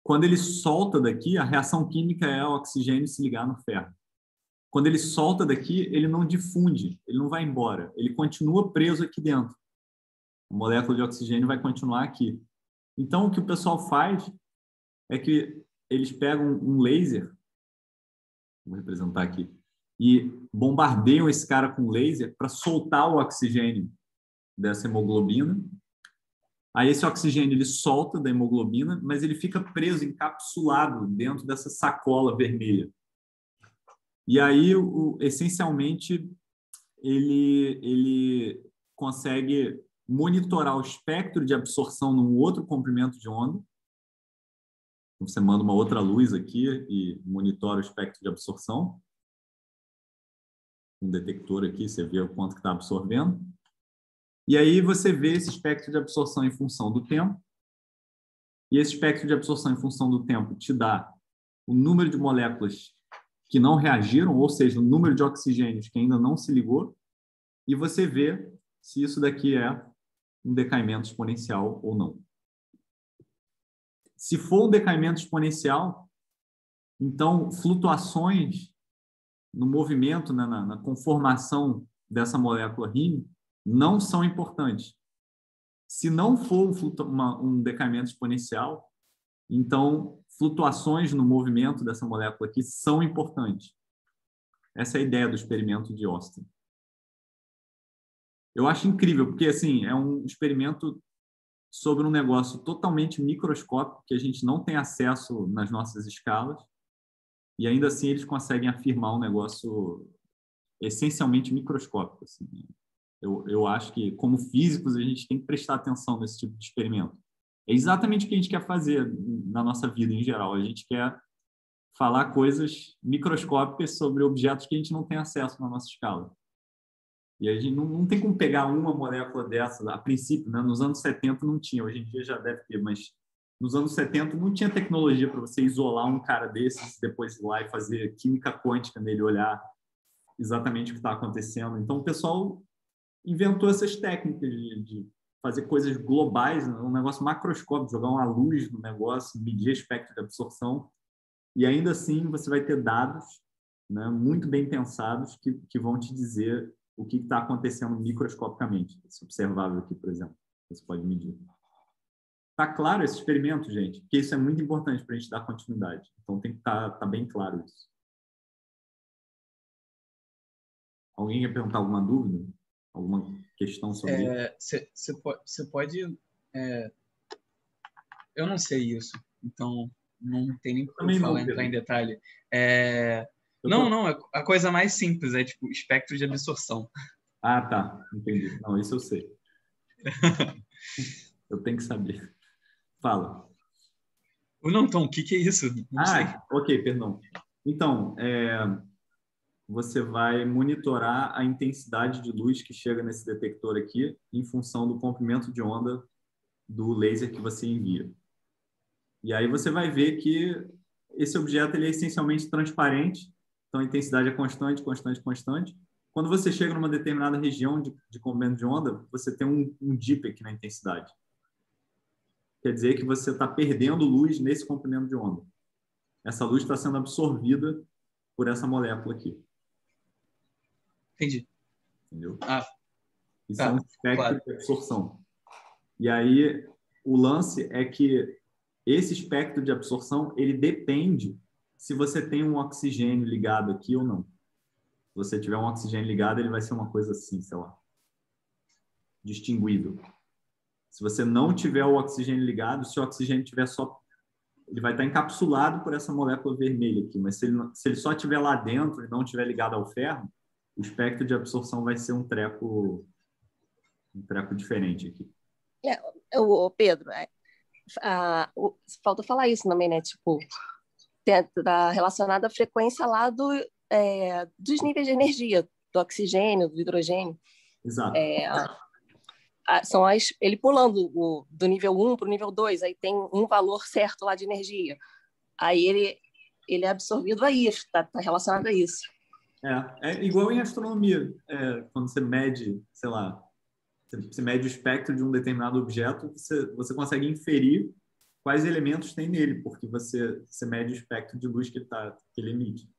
quando ele solta daqui, a reação química é o oxigênio se ligar no ferro. Quando ele solta daqui, ele não difunde, ele não vai embora, ele continua preso aqui dentro. A molécula de oxigênio vai continuar aqui. Então, o que o pessoal faz é que eles pegam um laser, vou representar aqui, e bombardeiam esse cara com laser para soltar o oxigênio dessa hemoglobina. Aí esse oxigênio ele solta da hemoglobina, mas ele fica preso, encapsulado dentro dessa sacola vermelha. E aí, essencialmente, ele consegue monitorar o espectro de absorção num outro comprimento de onda. Você manda uma outra luz aqui e monitora o espectro de absorção. Um detector aqui, você vê o quanto que está absorvendo. E aí você vê esse espectro de absorção em função do tempo. E esse espectro de absorção em função do tempo te dá o número de moléculas que não reagiram, ou seja, o número de oxigênios que ainda não se ligou, e você vê se isso daqui é um decaimento exponencial ou não. Se for um decaimento exponencial, então flutuações no movimento, né, na conformação dessa molécula rim, não são importantes. Se não for um decaimento exponencial, então flutuações no movimento dessa molécula aqui são importantes. Essa é a ideia do experimento de Austin. Eu acho incrível, porque assim, é um experimento sobre um negócio totalmente microscópico que a gente não tem acesso nas nossas escalas, e ainda assim eles conseguem afirmar um negócio essencialmente microscópico. Assim. Eu acho que, como físicos, a gente tem que prestar atenção nesse tipo de experimento. É exatamente o que a gente quer fazer na nossa vida em geral. A gente quer falar coisas microscópicas sobre objetos que a gente não tem acesso na nossa escala. E a gente não tem como pegar uma molécula dessa, a princípio, né? Nos anos 70 não tinha, hoje em dia já deve ter, mas nos anos 70 não tinha tecnologia para você isolar um cara desses, depois ir lá e fazer química quântica nele, olhar exatamente o que está acontecendo. Então o pessoal inventou essas técnicas de fazer coisas globais, um negócio macroscópico, jogar uma luz no negócio, medir espectro de absorção, e ainda assim você vai ter dados, né, muito bem pensados que vão te dizer o que está acontecendo microscopicamente. Esse observável aqui, por exemplo, você pode medir. Está claro esse experimento, gente? Porque isso é muito importante para a gente dar continuidade. Então tem que estar bem claro isso. Alguém quer perguntar alguma dúvida? Alguma questão sobre isso? Você pode... eu não sei isso, então não tem nem Também como não, entrar em Pedro. detalhe. Eu Não, tô- não, é a coisa mais simples, é tipo espectro de absorção. Ah, tá. Entendi. Não, isso eu sei. Eu tenho que saber. Fala. Ou não, Tom, o que que é isso? Não sei. Ah, ok, perdão. Então, você vai monitorar a intensidade de luz que chega nesse detector aqui em função do comprimento de onda do laser que você envia. E aí você vai ver que esse objeto ele é essencialmente transparente, então a intensidade é constante, constante, constante. Quando você chega numa determinada região de comprimento de onda, você tem um dip aqui na intensidade. Quer dizer que você está perdendo luz nesse comprimento de onda. Essa luz está sendo absorvida por essa molécula aqui, Entendi. entendeu? Ah, Isso é tá, um espectro claro. de absorção. E aí, o lance é que esse espectro de absorção, ele depende se você tem um oxigênio ligado aqui ou não. Se você tiver um oxigênio ligado, ele vai ser uma coisa assim, sei lá, distinguível. Se você não tiver o oxigênio ligado, se o oxigênio tiver só... Ele vai estar encapsulado por essa molécula vermelha aqui, mas se ele só estiver lá dentro e não estiver ligado ao ferro, o espectro de absorção vai ser um treco diferente aqui. Pedro, falta falar isso também, né? Tipo, tá relacionada à frequência lá dos níveis de energia, do oxigênio, do hidrogênio. Exato. Ele pulando do nível 1 para o nível 2, aí tem um valor certo lá de energia. Aí ele é absorvido aí, está relacionado a isso. É igual em astronomia. Quando você mede, sei lá, você mede o espectro de um determinado objeto, você consegue inferir quais elementos tem nele, porque você mede o espectro de luz que ele emite.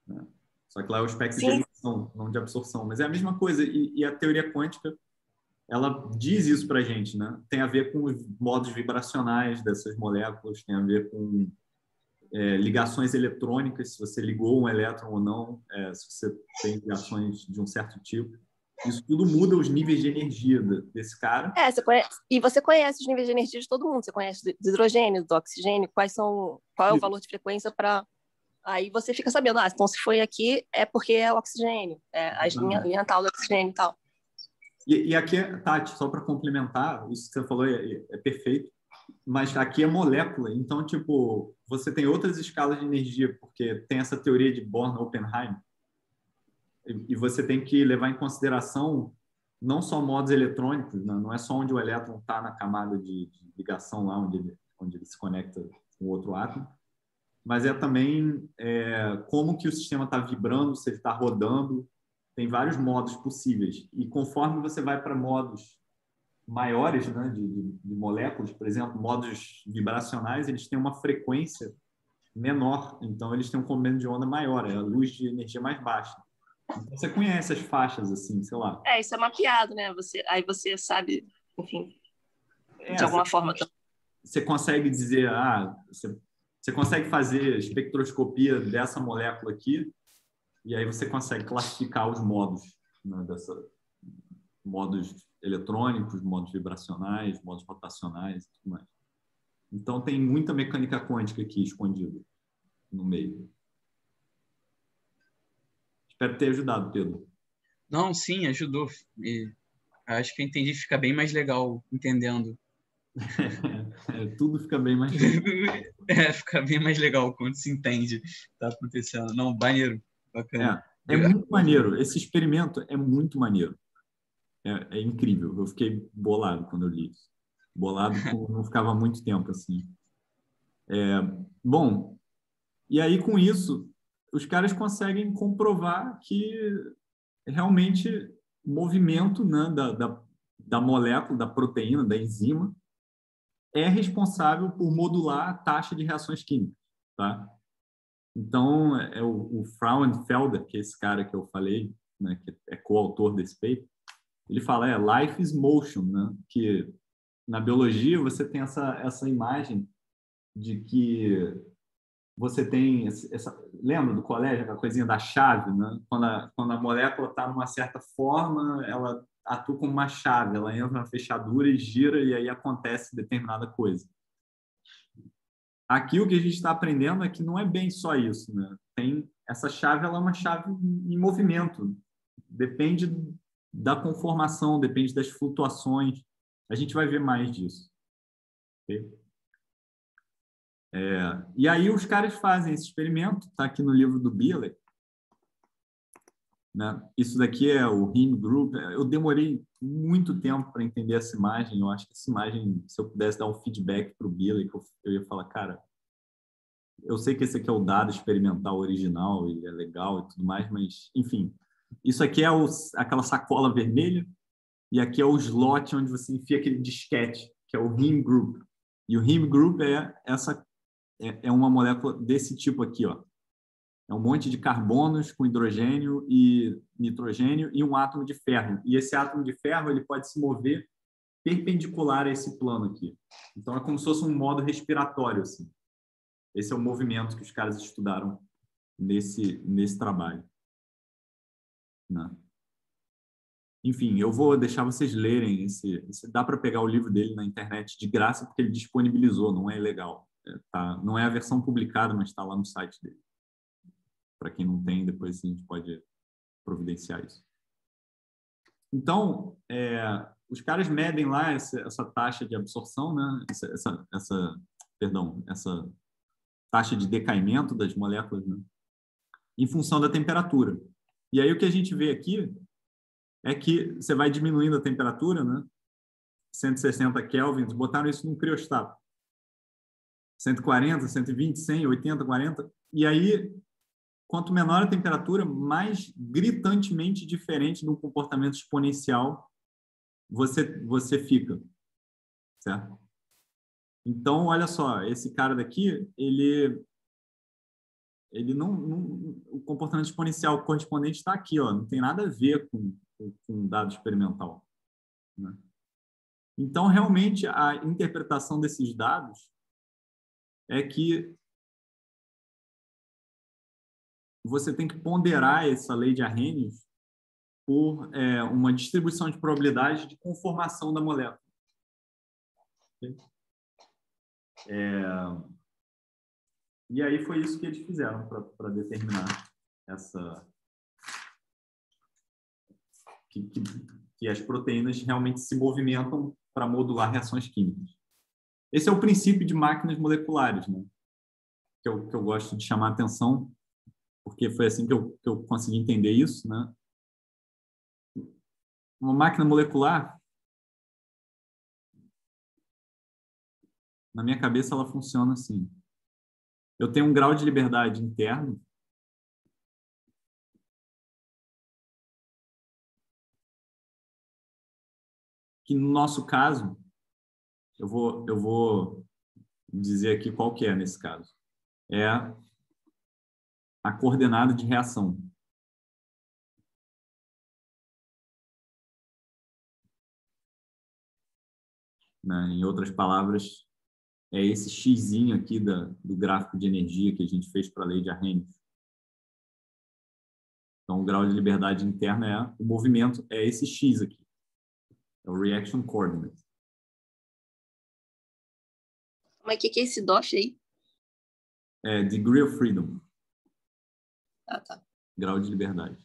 Né? Só que lá é o espectro de emissão, não de absorção. Mas é a mesma coisa. E a teoria quântica, ela diz isso para a gente, né? Tem a ver com os modos vibracionais dessas moléculas, tem a ver com ligações eletrônicas, se você ligou um elétron ou não, se você tem ligações de um certo tipo. Isso tudo muda os níveis de energia desse cara. Você conhece os níveis de energia de todo mundo. Você conhece do hidrogênio, do oxigênio, qual é o valor de frequência para... Aí você fica sabendo, então se foi aqui é porque é o oxigênio, a linha tal do oxigênio e tal. E aqui, Tati, só para complementar, isso que você falou é perfeito, mas aqui é molécula, então, tipo, você tem outras escalas de energia, porque tem essa teoria de Born-Oppenheim, e você tem que levar em consideração não só modos eletrônicos, né? Não é só onde o elétron está na camada de ligação lá, onde ele se conecta com outro átomo, mas é também como que o sistema está vibrando, se ele está rodando. Tem vários modos possíveis. E conforme você vai para modos maiores, né, de moléculas, por exemplo, modos vibracionais, eles têm uma frequência menor, então eles têm um comprimento de onda maior, é a luz de energia mais baixa. Então, você conhece as faixas, assim, sei lá. Isso é mapeado, né? Aí você sabe, enfim, de alguma forma. Você consegue dizer, você consegue fazer espectroscopia dessa molécula aqui, e aí você consegue classificar os modos, né, modos eletrônicos, modos vibracionais, modos rotacionais e tudo mais. Então, tem muita mecânica quântica aqui escondida no meio. Espero ter ajudado, Pedro. Não, sim, ajudou. E acho que eu entendi, fica bem mais legal entendendo. Tudo fica bem mais legal. Fica bem mais legal quando se entende o que está acontecendo. Não, maneiro, bacana. É muito maneiro. Esse experimento é muito maneiro. É incrível. Eu fiquei bolado quando eu li isso. Bolado por não ficava muito tempo assim. Bom, e aí com isso, os caras conseguem comprovar que realmente o movimento, né, da molécula, da proteína, da enzima, é responsável por modular a taxa de reações químicas. Tá? Então, o Frauenfelder, que é esse cara que eu falei, né, que é coautor desse paper, ele fala, life is motion, né? Que na biologia você tem essa imagem de que você tem lembra do colégio, aquela coisinha da chave, né? Quando a molécula está numa certa forma, ela atua como uma chave, ela entra na fechadura e gira e aí acontece determinada coisa. aqui o que a gente está aprendendo é que não é bem só isso, né? Essa chave, ela é uma chave em movimento. Depende da conformação, depende das flutuações. A gente vai ver mais disso. Okay? E aí os caras fazem esse experimento, está aqui no livro do Billey, né? Isso daqui é o Heme Group. Eu demorei muito tempo para entender essa imagem. Eu acho que essa imagem, se eu pudesse dar um feedback para o Billey, eu ia falar, cara, eu sei que esse aqui é o dado experimental original e é legal e tudo mais, mas, enfim, isso aqui é aquela sacola vermelha e aqui é o slot onde você enfia aquele disquete, que é o Heme Group. E o Heme Group é uma molécula desse tipo aqui, ó. É um monte de carbonos com hidrogênio e nitrogênio e um átomo de ferro. E esse átomo de ferro ele pode se mover perpendicular a esse plano aqui. Então, é como se fosse um modo respiratório, assim. Esse é o movimento que os caras estudaram nesse trabalho. Né? Enfim, eu vou deixar vocês lerem. Dá para pegar o livro dele na internet de graça, porque ele disponibilizou, não é ilegal. Não é a versão publicada, mas está lá no site dele. Para quem não tem, depois a gente pode providenciar isso. Então, os caras medem lá essa taxa de absorção, né? Essa taxa de decaimento das moléculas, né? Em função da temperatura. E aí o que a gente vê aqui é que você vai diminuindo a temperatura, né? 160 kelvins, botaram isso num criostato. 140, 120, 100, 80, 40. E aí, quanto menor a temperatura, mais gritantemente diferente do comportamento exponencial você fica, certo? Então, olha só, esse cara daqui, ele não, o comportamento exponencial correspondente está aqui, ó, não tem nada a ver com dado experimental, né? Então, realmente, a interpretação desses dados é que você tem que ponderar essa lei de Arrhenius por uma distribuição de probabilidade de conformação da molécula. E aí foi isso que eles fizeram para determinar que as proteínas realmente se movimentam para modular reações químicas. Esse é o princípio de máquinas moleculares, né? que eu gosto de chamar a atenção, porque foi assim que eu consegui entender isso, né? Uma máquina molecular, na minha cabeça, ela funciona assim. Eu tenho um grau de liberdade interno que, no nosso caso, eu vou dizer aqui qual que é nesse caso. É a coordenada de reação. Né? Em outras palavras, é esse xzinho aqui do gráfico de energia que a gente fez para a lei de Arrhenius. Então, o grau de liberdade interna o movimento, é esse x aqui. É o reaction coordinate. Mas o que é esse DOF aí? É degree of freedom. Ah, tá. Grau de liberdade.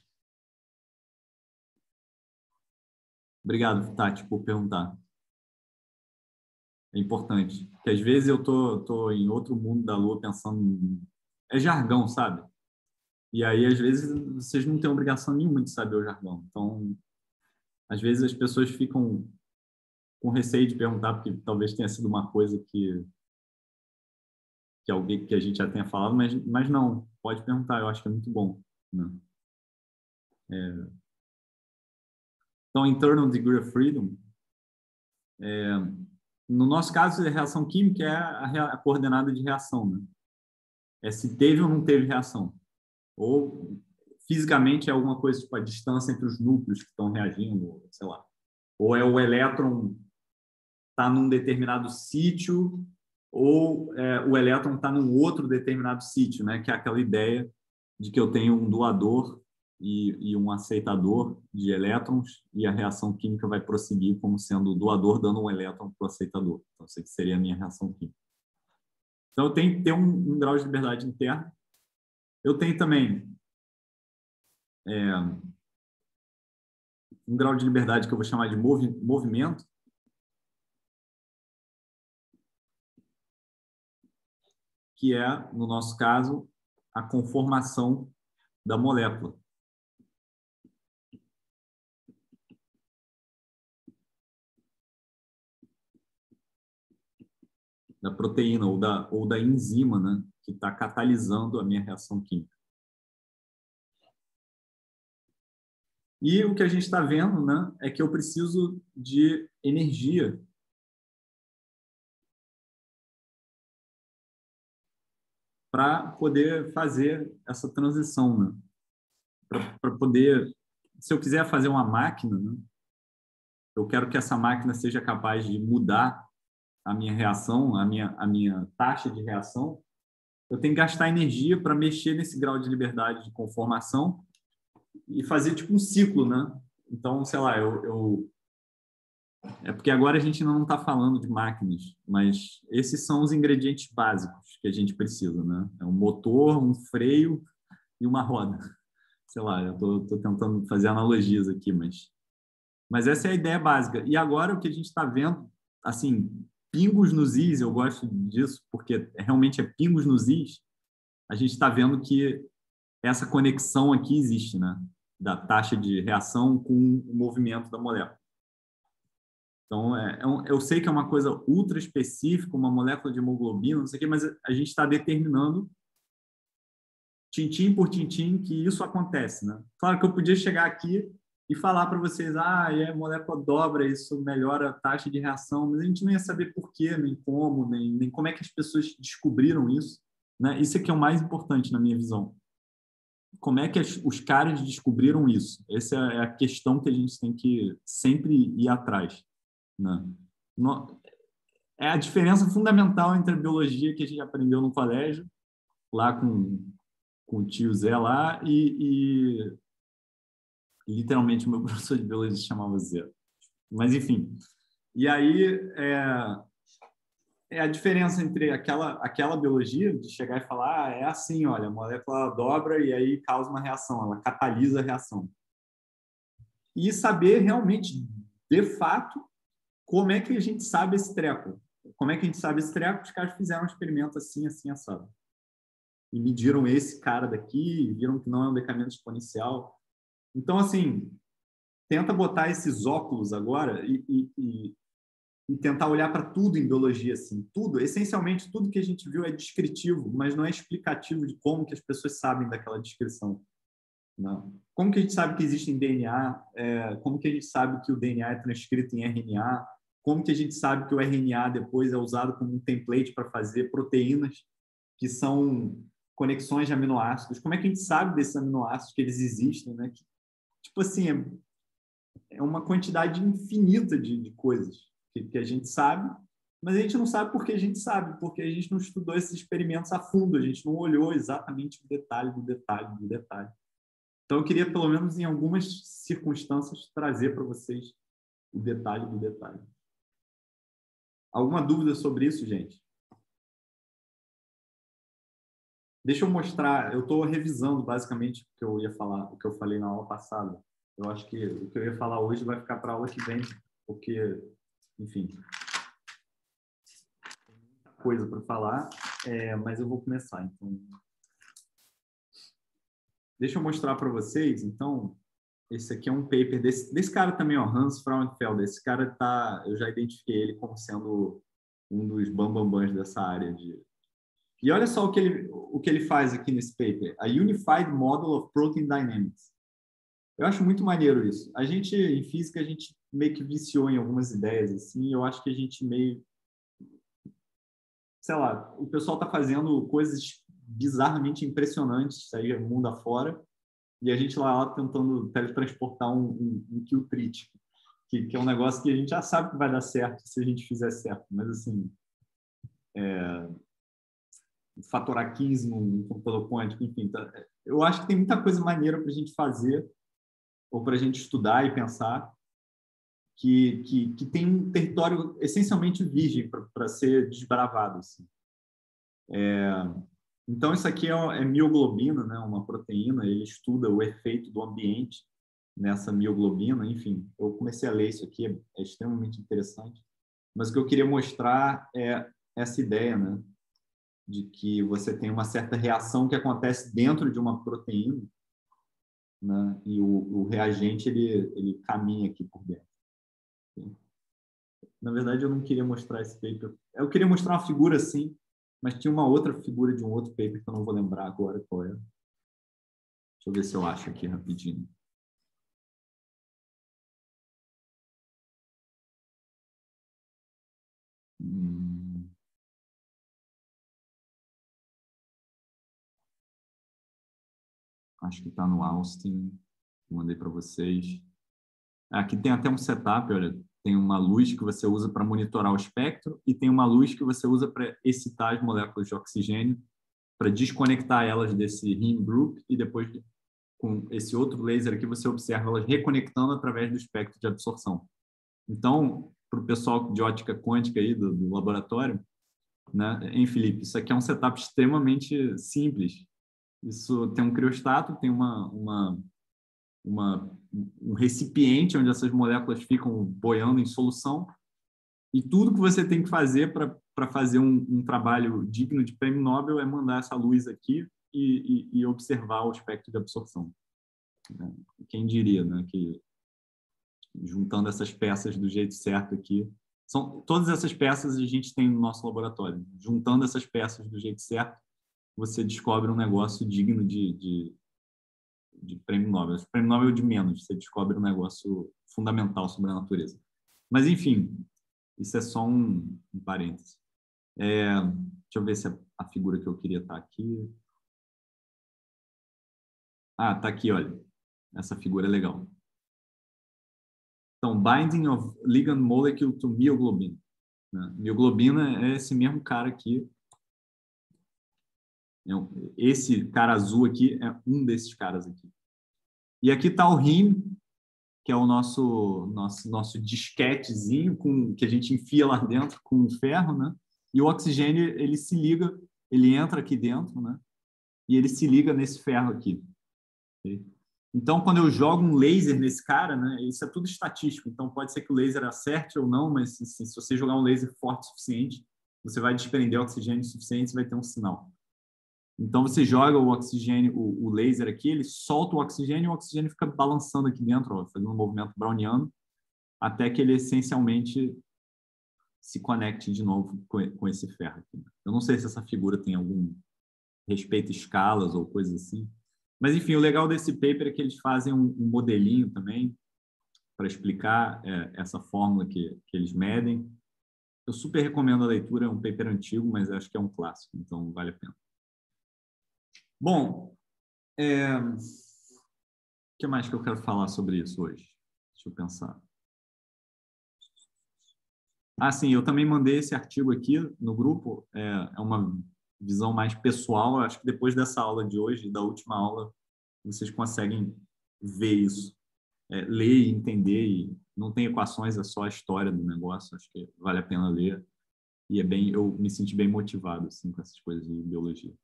Obrigado, Tati, por perguntar. É importante. Porque às vezes eu tô em outro mundo da Lua pensando... É jargão, sabe? E aí, às vezes, vocês não têm obrigação nenhuma de saber o jargão. Então, às vezes as pessoas ficam com receio de perguntar, porque talvez tenha sido uma coisa que alguém que a gente já tenha falado, mas não, pode perguntar, eu acho que é muito bom. Né? Então, internal degree of freedom, no nosso caso, a reação química é a coordenada de reação, né? É se teve ou não teve reação. Ou fisicamente é alguma coisa, tipo a distância entre os núcleos que estão reagindo, sei lá. Ou é o elétron está num determinado sítio, ou o elétron está num outro determinado sítio, né? Que é aquela ideia de que eu tenho um doador e um aceitador de elétrons, e a reação química vai prosseguir como sendo o doador dando um elétron para o aceitador. Então, isso aqui seria a minha reação química. Então, eu tenho que ter um grau de liberdade interna. Eu tenho também um grau de liberdade que eu vou chamar de movimento, que é, no nosso caso, a conformação da molécula. Da proteína ou da enzima, né, que está catalisando a minha reação química. E o que a gente está vendo, né, é que eu preciso de energia para poder fazer essa transição, né? Para poder, se eu quiser fazer uma máquina, né, eu quero que essa máquina seja capaz de mudar a minha reação, a minha taxa de reação, eu tenho que gastar energia para mexer nesse grau de liberdade de conformação e fazer tipo um ciclo, né? Então, sei lá, é porque agora a gente não está falando de máquinas, mas esses são os ingredientes básicos que a gente precisa, né? É um motor, um freio e uma roda. Sei lá, eu tô tentando fazer analogias aqui, mas essa é a ideia básica. E agora o que a gente está vendo, assim, pingos nos is, eu gosto disso, porque realmente é pingos nos is, a gente está vendo que essa conexão aqui existe, né? Da taxa de reação com o movimento da molécula. Então, eu sei que é uma coisa ultra específica, uma molécula de hemoglobina, não sei o quê, mas a gente está determinando, tintim por tintim, que isso acontece, né? Claro que eu podia chegar aqui e falar para vocês, a molécula dobra, isso melhora a taxa de reação, mas a gente não ia saber por quê, nem como é que as pessoas descobriram isso, né? Isso aqui é o mais importante na minha visão. Como é que os caras descobriram isso? Essa é a questão que a gente tem que sempre ir atrás, né? É a diferença fundamental entre a biologia que a gente aprendeu no colégio, lá com o tio Zé lá, e literalmente o meu professor de biologia se chamava Zé. Mas, enfim. E aí, é a diferença entre aquela biologia de chegar e falar, é assim, olha, a molécula dobra e aí causa uma reação, ela catalisa a reação. E saber realmente, de fato, como é que a gente sabe esse treco. Como é que a gente sabe esse treco? Os caras fizeram um experimento assim, assim, assado. E mediram esse cara daqui, e viram que não é um decamento exponencial. Então, assim, tenta botar esses óculos agora e tentar olhar para tudo em biologia, assim, tudo, essencialmente tudo que a gente viu é descritivo, mas não é explicativo de como que as pessoas sabem daquela descrição. Não. Como que a gente sabe que existe em DNA? Como que a gente sabe que o DNA é transcrito em RNA? Como que a gente sabe que o RNA depois é usado como um template para fazer proteínas que são conexões de aminoácidos? Como é que a gente sabe desses aminoácidos que eles existem, né? Tipo assim, é uma quantidade infinita de coisas que a gente sabe, mas a gente não sabe porque a gente sabe, porque a gente não estudou esses experimentos a fundo, a gente não olhou exatamente o detalhe do detalhe do detalhe. Então, eu queria, pelo menos em algumas circunstâncias, trazer para vocês o detalhe do detalhe. Alguma dúvida sobre isso, gente? Deixa eu mostrar, eu estou revisando basicamente o que eu ia falar, o que eu falei na aula passada. Eu acho que o que eu ia falar hoje vai ficar para a aula que vem, porque, enfim, tem muita coisa para falar, mas eu vou começar. Então, deixa eu mostrar para vocês, então, esse aqui é um paper desse cara também, ó, Hans Frauenfelder. Esse cara eu já identifiquei ele como sendo um dos bambambãs dessa área de... E olha só o que ele faz aqui nesse paper, a Unified Model of Protein Dynamics. Eu acho muito maneiro isso. A gente, em física, a gente meio que viciou em algumas ideias, assim, eu acho que a gente meio... Sei lá, o pessoal está fazendo coisas bizarramente impressionantes aí mundo afora, e a gente lá tentando teletransportar um Q-trit, que é um negócio que a gente já sabe que vai dar certo se a gente fizer certo, mas assim, fatorar 15 num computador quântico, enfim, eu acho que tem muita coisa maneira para a gente fazer, ou para a gente estudar e pensar, que tem um território essencialmente virgem para ser desbravado. Assim. Então, isso aqui é mioglobina, né? Uma proteína. Ele estuda o efeito do ambiente nessa mioglobina. Enfim, eu comecei a ler isso aqui, é extremamente interessante. Mas o que eu queria mostrar é essa ideia, né? De que você tem uma certa reação que acontece dentro de uma proteína, né? E o reagente, ele caminha aqui por dentro. Na verdade, eu não queria mostrar esse paper. Eu queria mostrar uma figura assim, mas tinha uma outra figura de um outro paper que eu não vou lembrar agora qual é. Deixa eu ver se eu acho aqui rapidinho. Acho que está no Austin. Mandei para vocês. Aqui tem até um setup, olha. Tem uma luz que você usa para monitorar o espectro e tem uma luz que você usa para excitar as moléculas de oxigênio, para desconectar elas desse Heme group e depois, com esse outro laser aqui, você observa elas reconectando através do espectro de absorção. Então, para o pessoal de ótica quântica aí do laboratório, né, Felipe, isso aqui é um setup extremamente simples. Isso tem um criostato, tem um recipiente onde essas moléculas ficam boiando em solução e tudo que você tem que fazer para fazer um trabalho digno de prêmio Nobel é mandar essa luz aqui e observar o espectro de absorção. Quem diria, né, que juntando essas peças do jeito certo aqui, todas essas peças a gente tem no nosso laboratório. Juntando essas peças do jeito certo, você descobre um negócio digno de prêmio Nobel. Prêmio Nobel de menos, você descobre um negócio fundamental sobre a natureza. Mas, enfim, isso é só um parêntese. Deixa eu ver se a figura que eu queria está aqui. Ah, está aqui, olha. Essa figura é legal. Então, binding of ligand molecule to mioglobina. Né? Mioglobina é esse mesmo cara aqui. Esse cara azul aqui é um desses caras aqui. E aqui está o Heme, que é o nosso disquetezinho que a gente enfia lá dentro com ferro, né? E o oxigênio, ele se liga, ele entra aqui dentro, né? E ele se liga nesse ferro aqui. Okay? Então, quando eu jogo um laser nesse cara, né? Isso é tudo estatístico. Então, pode ser que o laser acerte ou não, mas assim, se você jogar um laser forte o suficiente, você vai desprender oxigênio suficiente, você vai ter um sinal. Então, você joga o oxigênio, o laser aqui, ele solta o oxigênio e o oxigênio fica balançando aqui dentro, ó, fazendo um movimento browniano, até que ele essencialmente se conecte de novo com esse ferro aqui. Eu não sei se essa figura tem algum respeito a escalas ou coisa assim. Mas, enfim, o legal desse paper é que eles fazem um modelinho também para explicar essa fórmula que eles medem. Eu super recomendo a leitura, é um paper antigo, mas acho que é um clássico, então vale a pena. Bom, o que mais que eu quero falar sobre isso hoje? Deixa eu pensar. Ah, sim, eu também mandei esse artigo aqui no grupo. É uma visão mais pessoal. Eu acho que depois dessa aula de hoje, da última aula, vocês conseguem ver isso, ler e entender. E não tem equações, é só a história do negócio. Acho que vale a pena ler. E eu me senti bem motivado assim, com essas coisas de biologia.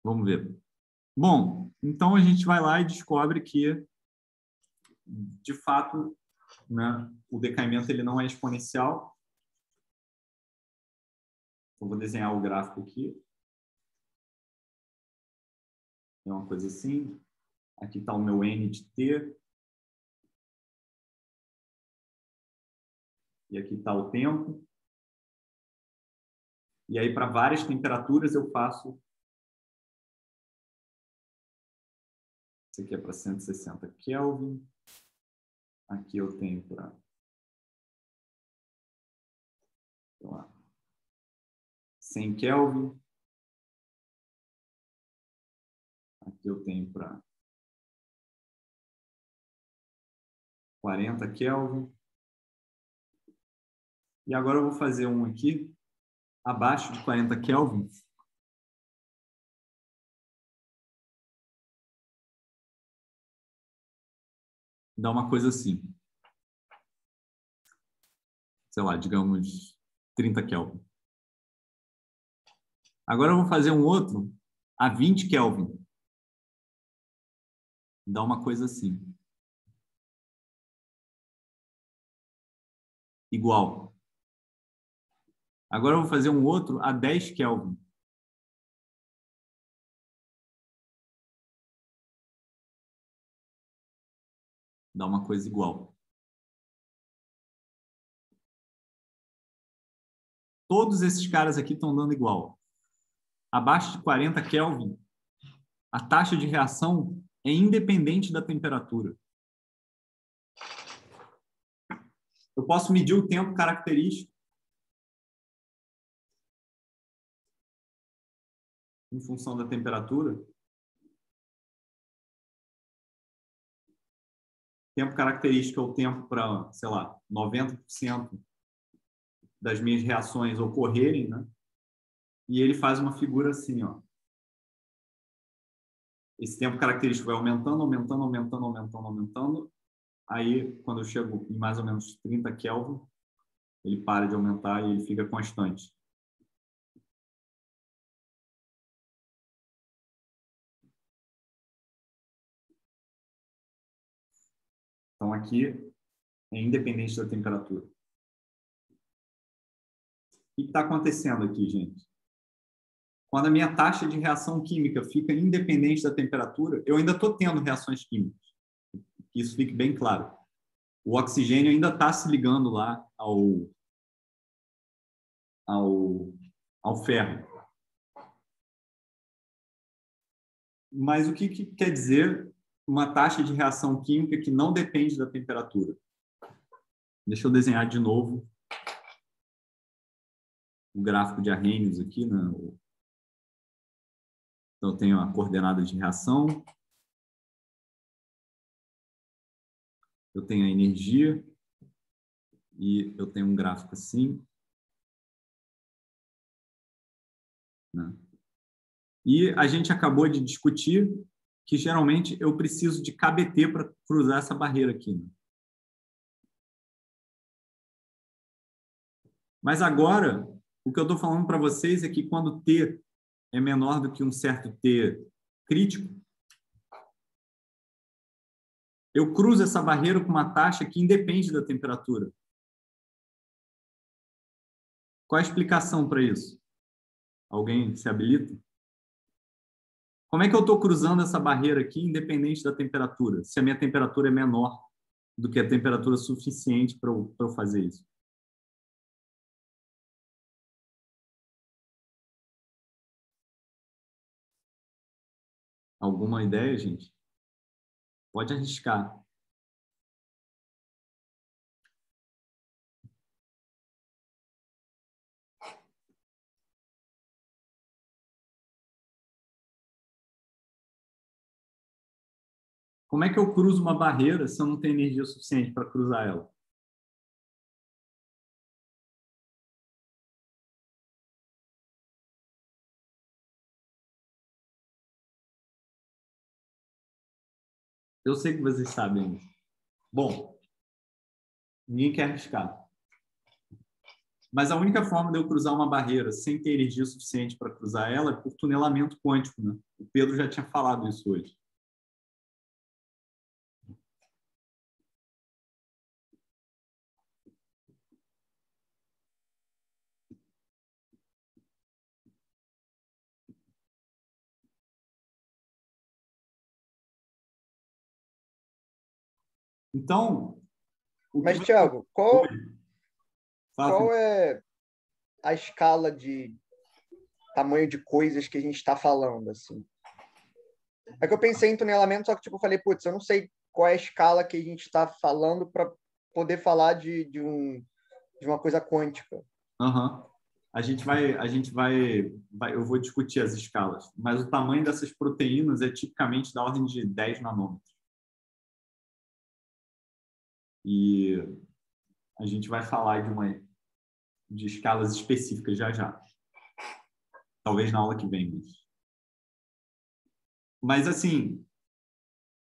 Vamos ver. Bom, então a gente vai lá e descobre que, de fato, né, o decaimento ele não é exponencial. Eu vou desenhar o gráfico aqui. É uma coisa assim. Aqui está o meu N de T. E aqui está o tempo. E aí, para várias temperaturas, eu faço... Isso aqui é para 160 Kelvin. Aqui eu tenho para... sei lá, 100 Kelvin. Aqui eu tenho para 40 Kelvin. E agora eu vou fazer um aqui, abaixo de 40 Kelvin. Dá uma coisa assim. Sei lá, digamos 30 Kelvin. Agora eu vou fazer um outro a 20 Kelvin. Dá uma coisa assim. Igual. Agora eu vou fazer um outro a 10 Kelvin. Dá uma coisa igual. Todos esses caras aqui estão dando igual. Abaixo de 40 Kelvin, a taxa de reação é independente da temperatura. Eu posso medir o tempo característico em função da temperatura. Tempo característico é o tempo para, sei lá, 90% das minhas reações ocorrerem, né? E ele faz uma figura assim, ó. Esse tempo característico vai aumentando, aumentando, aumentando, aumentando, aumentando. Aí, quando eu chego em mais ou menos 30 Kelvin, ele para de aumentar e ele fica constante. Então, aqui é independente da temperatura. O que está acontecendo aqui, gente? Quando a minha taxa de reação química fica independente da temperatura, eu ainda estou tendo reações químicas. Que isso fique bem claro. O oxigênio ainda está se ligando lá ao ferro. Mas o que quer dizer uma taxa de reação química que não depende da temperatura? Deixa eu desenhar de novo o gráfico de Arrhenius aqui, né? Então, eu tenho a coordenada de reação, eu tenho a energia e eu tenho um gráfico assim, né? E a gente acabou de discutir que, geralmente, eu preciso de KBT para cruzar essa barreira aqui, né? Mas agora, o que eu estou falando para vocês é que quando T é menor do que um certo T crítico, eu cruzo essa barreira com uma taxa que independe da temperatura. Qual a explicação para isso? Alguém se habilita? Como é que eu estou cruzando essa barreira aqui independente da temperatura, se a minha temperatura é menor do que a temperatura suficiente para eu fazer isso? Alguma ideia, gente? Pode arriscar. Como é que eu cruzo uma barreira se eu não tenho energia suficiente para cruzar ela? Eu sei que vocês sabem. Bom, ninguém quer arriscar. Mas a única forma de eu cruzar uma barreira sem ter energia suficiente para cruzar ela é por tunelamento quântico, né? O Pedro já tinha falado isso hoje. Então... Mas, Thiago, qual é a escala de tamanho de coisas que a gente está falando, assim? É que eu pensei em tunelamento, só que tipo, eu falei, putz, eu não sei qual é a escala que a gente está falando para poder falar de uma coisa quântica. Uhum. Eu vou discutir as escalas, mas o tamanho dessas proteínas é tipicamente da ordem de 10 nanômetros. E a gente vai falar de escalas específicas já já. Talvez na aula que vem. Mas assim,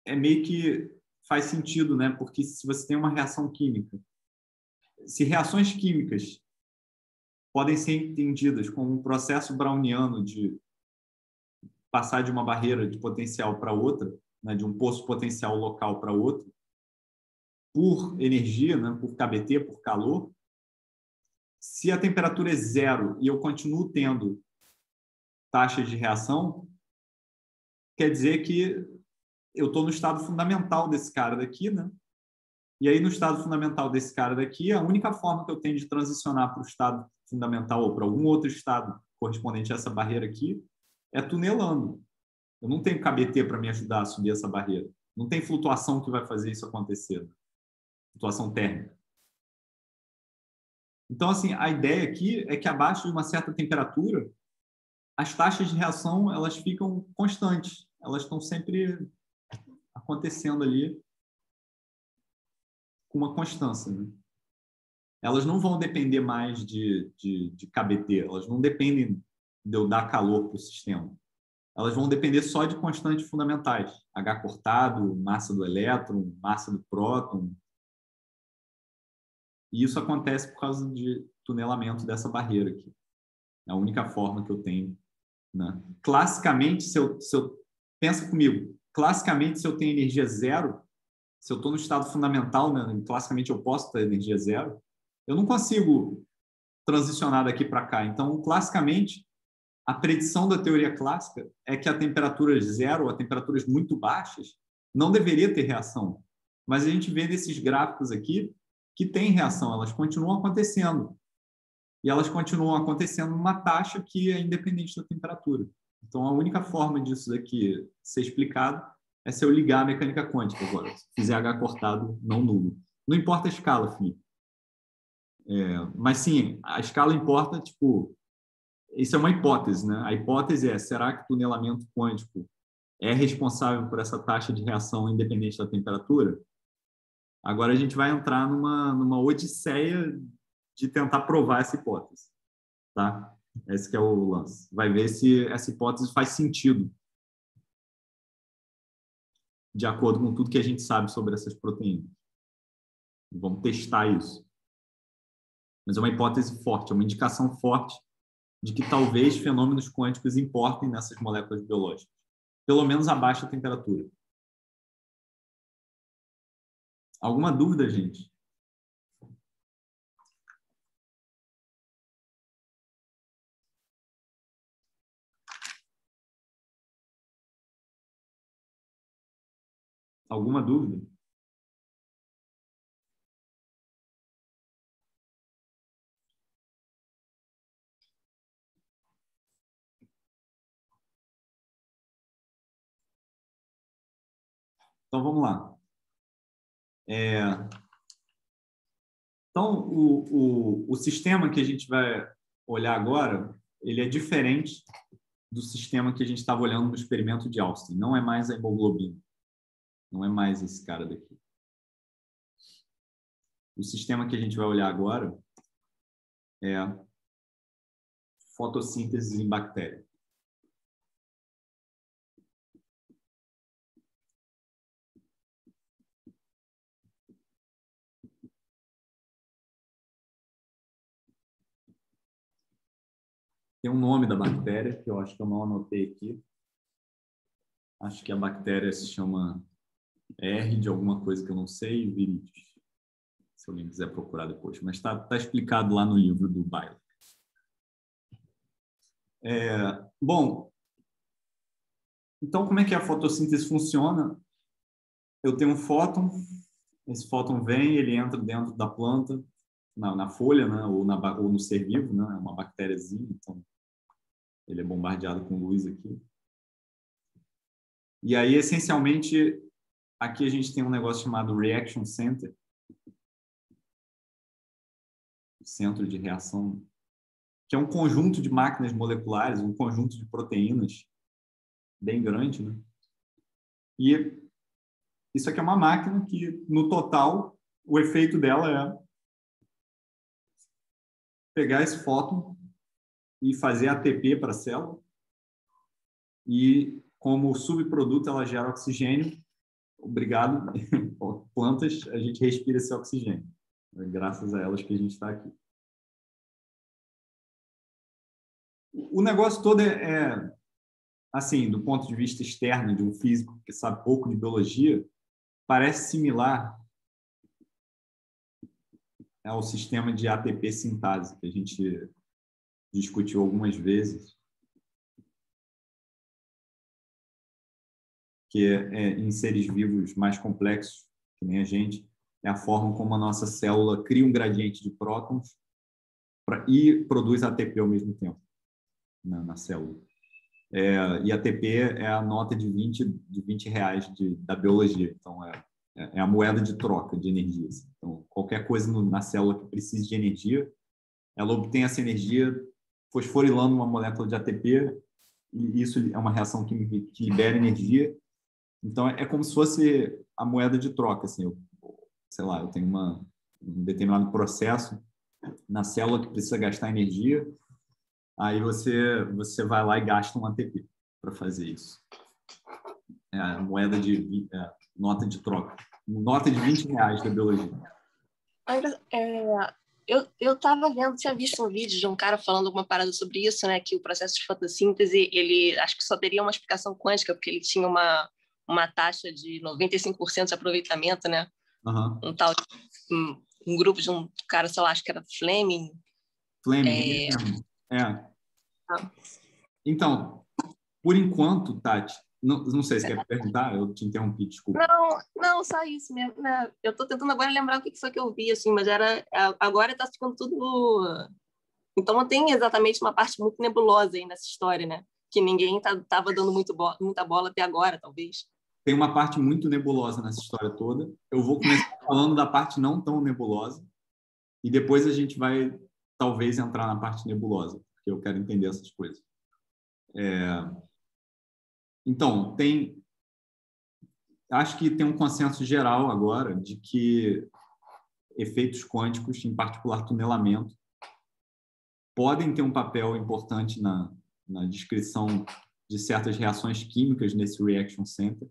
é meio que faz sentido, né? Porque se você tem uma reação química, se reações químicas podem ser entendidas como um processo browniano de passar de uma barreira de potencial para outra, né, de um poço potencial local para outro, por energia, né, por KBT, por calor. Se a temperatura é zero e eu continuo tendo taxas de reação, quer dizer que eu estou no estado fundamental desse cara daqui, né? E aí, no estado fundamental desse cara daqui, a única forma que eu tenho de transicionar para o estado fundamental ou para algum outro estado correspondente a essa barreira aqui é tunelando. Eu não tenho KBT para me ajudar a subir essa barreira. Não tem flutuação que vai fazer isso acontecer. Flutuação térmica. Então, assim, a ideia aqui é que abaixo de uma certa temperatura, as taxas de reação elas ficam constantes. Elas estão sempre acontecendo ali com uma constância, né? Elas não vão depender mais de KBT, elas não dependem de eu dar calor para o sistema. Elas vão depender só de constantes fundamentais. H cortado, massa do elétron, massa do próton. E isso acontece por causa de tunelamento dessa barreira aqui. É a única forma que eu tenho, né? Classicamente, pensa comigo, classicamente, se eu tenho energia zero, se eu estou no estado fundamental, né, classicamente eu posso ter energia zero, eu não consigo transicionar daqui para cá. Então, classicamente, a predição da teoria clássica é que a temperaturas zero, a temperaturas muito baixas, não deveria ter reação. Mas a gente vê nesses gráficos aqui que tem reação, elas continuam acontecendo. E elas continuam acontecendo numa taxa que é independente da temperatura. Então, a única forma disso daqui ser explicado é se eu ligar a mecânica quântica agora. Se fizer H cortado, não nulo. Não importa a escala, Felipe. Mas sim, a escala importa, tipo, isso é uma hipótese, né? A hipótese é, será que o tunelamento quântico é responsável por essa taxa de reação independente da temperatura? Agora a gente vai entrar numa odisseia de tentar provar essa hipótese, tá? Esse que é o lance. Vai ver se essa hipótese faz sentido de acordo com tudo que a gente sabe sobre essas proteínas. Vamos testar isso. Mas é uma hipótese forte, é uma indicação forte de que talvez fenômenos quânticos importem nessas moléculas biológicas, pelo menos a baixa temperatura. Alguma dúvida, gente? Alguma dúvida? Então, vamos lá. Então, o sistema que a gente vai olhar agora, ele é diferente do sistema que a gente estava olhando no experimento de Austin. Não é mais a hemoglobina. Não é mais esse cara daqui. O sistema que a gente vai olhar agora é fotossíntese em bactéria. Tem um nome da bactéria, que eu acho que eu não anotei aqui. Acho que a bactéria se chama R de alguma coisa que eu não sei, viridis. Se alguém quiser procurar depois. Mas está explicado lá no livro do Bailey. Bom, então como é que a fotossíntese funciona? Eu tenho um fóton, esse fóton vem, ele entra dentro da planta, na folha, né? ou no ser vivo, né? É uma bactériazinha, então ele é bombardeado com luz aqui. E aí, essencialmente, aqui a gente tem um negócio chamado Reaction Center, centro de reação, que é um conjunto de máquinas moleculares, um conjunto de proteínas bem grande, né? E isso aqui é uma máquina que, no total, o efeito dela é pegar esse fóton e fazer ATP para a célula e, como subproduto, ela gera oxigênio. Obrigado, plantas, a gente respira esse oxigênio. É graças a elas que a gente está aqui. O negócio todo assim, do ponto de vista externo, de um físico que sabe pouco de biologia, parece similar ao sistema de ATP sintase, que a gente discutiu algumas vezes, que em seres vivos mais complexos, que nem a gente, é a forma como a nossa célula cria um gradiente de prótons e produz ATP ao mesmo tempo na célula. E ATP é a nota de 20 reais da biologia. Então, é a moeda de troca de energias. Então, qualquer coisa na célula que precise de energia, ela obtém essa energia fosforilando uma molécula de ATP, e isso é uma reação que libera energia. Então, é como se fosse a moeda de troca. Assim, sei lá, eu tenho um determinado processo na célula que precisa gastar energia, aí você vai lá e gasta um ATP para fazer isso. É a moeda nota de troca. Nota de 20 reais da biologia. Eu estava vendo, tinha visto um vídeo de um cara falando alguma parada sobre isso, né? Que o processo de fotossíntese, ele acho que só teria uma explicação quântica, porque ele tinha uma taxa de 95% de aproveitamento, né? Uhum. Um grupo de um cara, sei lá, acho que era Fleming. Então, por enquanto, Tati, não sei se quer perguntar, eu te interrompi, desculpa. Não, só isso mesmo. Né? Eu estou tentando agora lembrar o que foi que eu vi, assim, mas agora está ficando tudo... Então não tem exatamente uma parte muito nebulosa aí nessa história, né? Que ninguém estava dando muita bola até agora, talvez. Tem uma parte muito nebulosa nessa história toda. Eu vou começar falando da parte não tão nebulosa e depois a gente vai, talvez, entrar na parte nebulosa, porque eu quero entender essas coisas. Então, acho que tem um consenso geral agora de que efeitos quânticos, em particular tunelamento, podem ter um papel importante na descrição de certas reações químicas nesse reaction center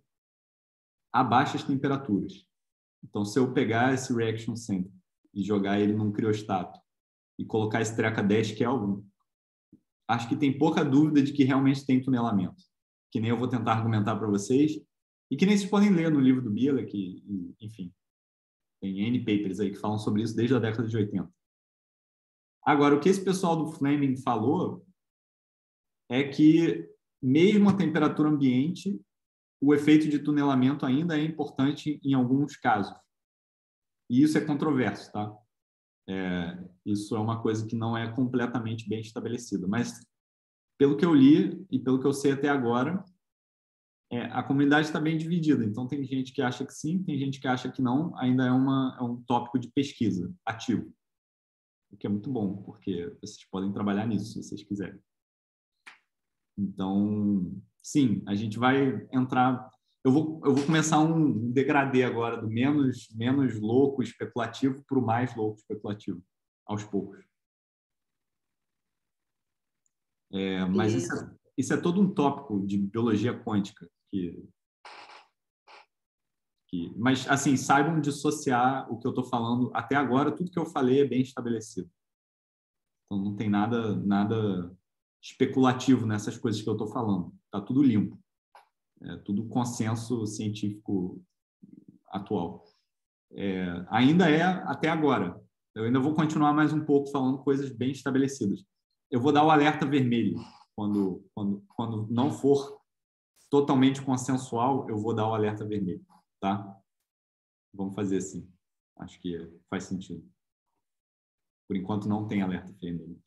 a baixas temperaturas. Então, se eu pegar esse reaction center e jogar ele num criostato e colocar esse treco a 10 Kelvin, acho que tem pouca dúvida de que realmente tem tunelamento. Que nem eu vou tentar argumentar para vocês e que nem vocês podem ler no livro do Bielek, enfim, tem N papers aí que falam sobre isso desde a década de 80. Agora, o que esse pessoal do Fleming falou é que, mesmo a temperatura ambiente, o efeito de tunelamento ainda é importante em alguns casos. E isso é controverso, tá? Isso é uma coisa que não é completamente bem estabelecida. Mas, pelo que eu li e pelo que eu sei até agora, a comunidade está bem dividida. Então, tem gente que acha que sim, tem gente que acha que não. Ainda é um tópico de pesquisa ativo. O que é muito bom, porque vocês podem trabalhar nisso, se vocês quiserem. Então, sim, a gente vai entrar... Eu vou começar um degradê agora do menos louco especulativo para o mais louco especulativo, aos poucos. Mas isso é todo um tópico de biologia quântica. Mas, assim, saibam dissociar o que eu estou falando. Até agora, tudo que eu falei é bem estabelecido. Então, não tem nada especulativo nessas coisas que eu estou falando. Está tudo limpo. É tudo consenso científico atual. Ainda até agora. Eu ainda vou continuar mais um pouco falando coisas bem estabelecidas. Eu vou dar o alerta vermelho. Quando não for totalmente consensual, eu vou dar o alerta vermelho. Tá? Vamos fazer assim. Acho que faz sentido. Por enquanto, não tem alerta vermelho.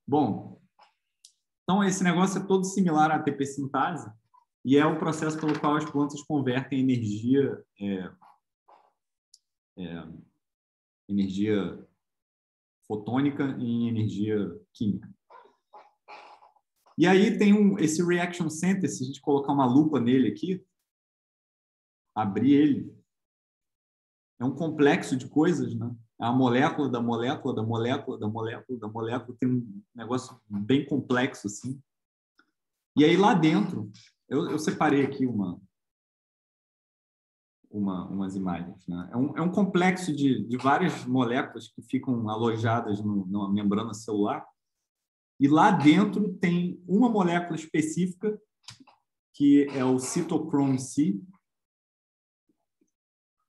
Bom, então esse negócio é todo similar à ATP sintase e é o processo pelo qual as plantas convertem energia fotônica em energia química. E aí tem esse reaction center, se a gente colocar uma lupa nele aqui, abrir ele, é um complexo de coisas, né? É a molécula da molécula da molécula da molécula da molécula, tem um negócio bem complexo assim. E aí lá dentro, eu separei aqui umas imagens, né? É um complexo de várias moléculas que ficam alojadas numa membrana celular, e lá dentro tem uma molécula específica, que é o citochrome C.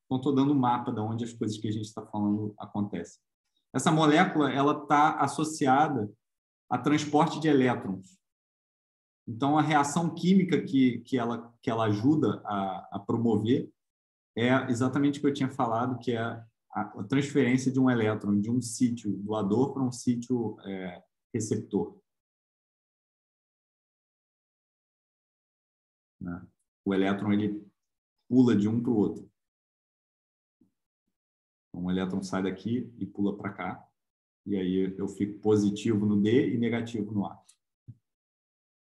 Então, estou dando um mapa de onde as coisas que a gente está falando acontecem. Essa molécula ela está associada a transporte de elétrons. Então, a reação química que ela ajuda a promover é exatamente o que eu tinha falado, que é a transferência de um elétron de um sítio doador para um sítio receptor. Né? O elétron ele pula de um para o outro. Então, o elétron sai daqui e pula para cá. E aí eu fico positivo no D e negativo no A.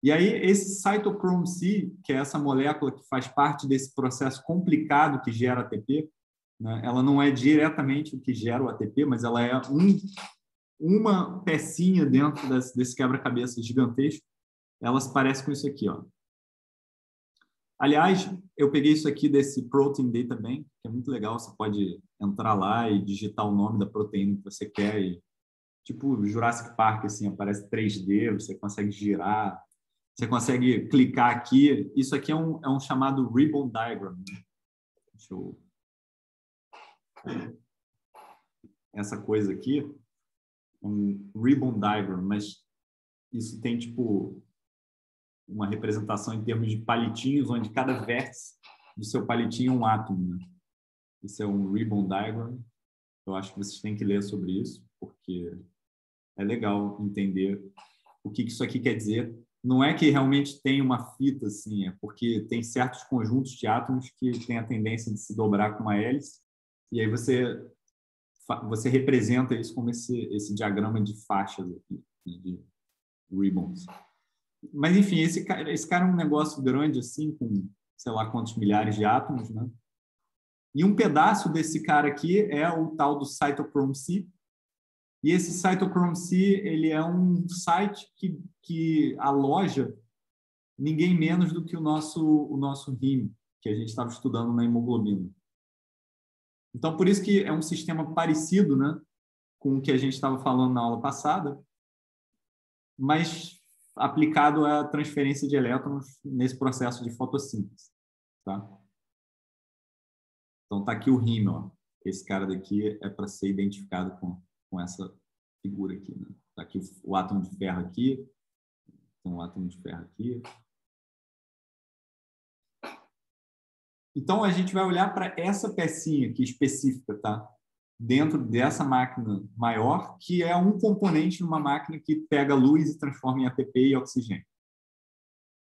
E aí esse citochrome C, que é essa molécula que faz parte desse processo complicado que gera ATP, né? Ela não é diretamente o que gera o ATP, mas ela é uma pecinha dentro desse quebra-cabeça gigantesco. Ela se parece com isso aqui, ó. Aliás, eu peguei isso aqui desse Protein Data Bank, que é muito legal. Você pode entrar lá e digitar o nome da proteína que você quer. E, tipo Jurassic Park, assim, aparece 3D, você consegue girar, você consegue clicar aqui. Isso aqui é um chamado Ribbon Diagram. Deixa eu... Essa coisa aqui, um Ribbon Diagram, mas isso tem, tipo, uma representação em termos de palitinhos, onde cada vértice do seu palitinho é um átomo. Né? Isso é um Ribbon Diagram. Eu acho que vocês têm que ler sobre isso, porque é legal entender o que isso aqui quer dizer. Não é que realmente tem uma fita, assim, é porque tem certos conjuntos de átomos que têm a tendência de se dobrar com uma hélice, e aí você representa isso como esse diagrama de faixas aqui, de ribbons. Mas, enfim, esse cara é um negócio grande, assim, com sei lá quantos milhares de átomos, né? E um pedaço desse cara aqui é o tal do Cytochrome C. E esse Cytochrome C, ele é um site que aloja ninguém menos do que o nosso rim, que a gente estava estudando na hemoglobina. Então, por isso que é um sistema parecido, né, com o que a gente estava falando na aula passada, mas aplicado à transferência de elétrons nesse processo de fotossíntese. Tá? Então, está aqui o rim, ó. Esse cara daqui é para ser identificado com essa figura aqui. Né? Está aqui o átomo de ferro aqui, tem um átomo de ferro aqui. Então, a gente vai olhar para essa pecinha aqui específica, tá? Dentro dessa máquina maior, que é um componente numa máquina que pega luz e transforma em ATP e oxigênio.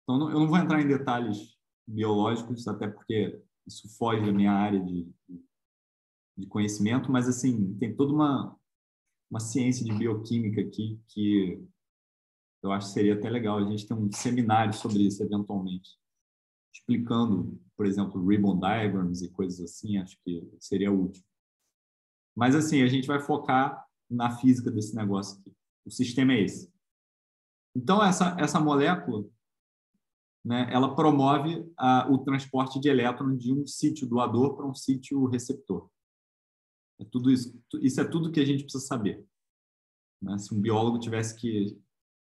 Então, eu não vou entrar em detalhes biológicos, até porque isso foge da minha área de conhecimento, mas, assim, tem toda uma ciência de bioquímica aqui que eu acho que seria até legal a gente ter um seminário sobre isso, eventualmente, explicando, por exemplo, ribbon diagrams e coisas assim, acho que seria útil. Mas, assim, a gente vai focar na física desse negócio aqui. O sistema é esse. Então, essa molécula, né, ela promove o transporte de elétrons de um sítio doador para um sítio receptor. É tudo isso. Isso é tudo que a gente precisa saber. Né? Se um biólogo tivesse que...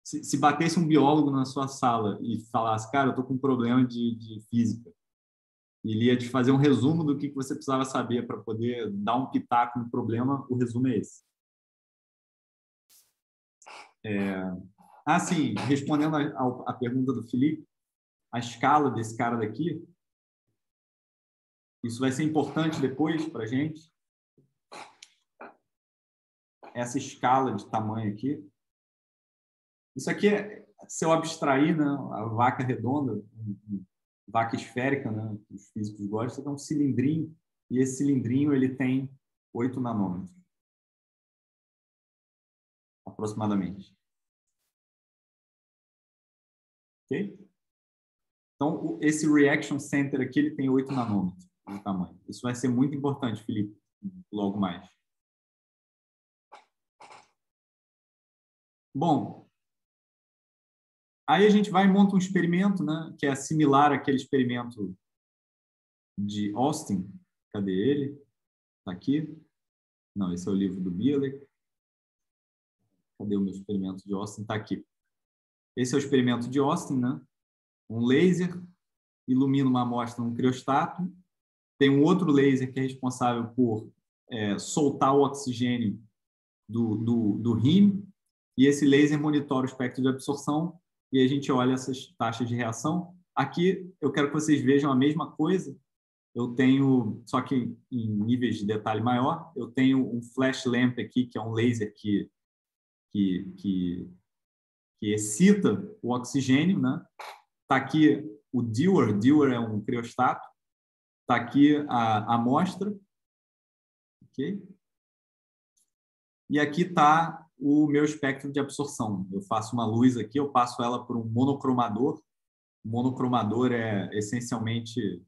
Se batesse um biólogo na sua sala e falasse, cara, eu estou com um problema de física, ele ia te fazer um resumo do que você precisava saber para poder dar um pitaco no problema, o resumo é esse. Sim, respondendo à pergunta do Felipe, a escala desse cara daqui, isso vai ser importante depois para a gente. Essa escala de tamanho aqui. Isso aqui, se eu abstrair, né, a vaca redonda, vaca esférica, né, que os físicos gostam, é um cilindrinho, e esse cilindrinho ele tem 8 nanômetros, aproximadamente. Ok? Então, esse reaction center aqui ele tem 8 nanômetros de tamanho. Isso vai ser muito importante, Felipe, logo mais. Bom, aí a gente vai e monta um experimento, né, que é similar àquele experimento de Austin, Cadê ele? Está aqui. Não, esse é o livro do Bielek. Cadê o meu experimento de Austin? Está aqui. Esse é o experimento de Austin, né? Um laser ilumina uma amostra num criostato. Tem um outro laser que é responsável por soltar o oxigênio do rim, e esse laser monitora o espectro de absorção, e a gente olha essas taxas de reação. Aqui eu quero que vocês vejam a mesma coisa. Eu tenho, só que em níveis de detalhe maior, eu tenho um flash lamp aqui, que é um laser que excita o oxigênio, né? Está aqui o Dewar. Dewar é um criostato. Está aqui a amostra. Okay? E aqui está o meu espectro de absorção. Eu faço uma luz aqui, eu passo ela por um monocromador. O monocromador é essencialmente...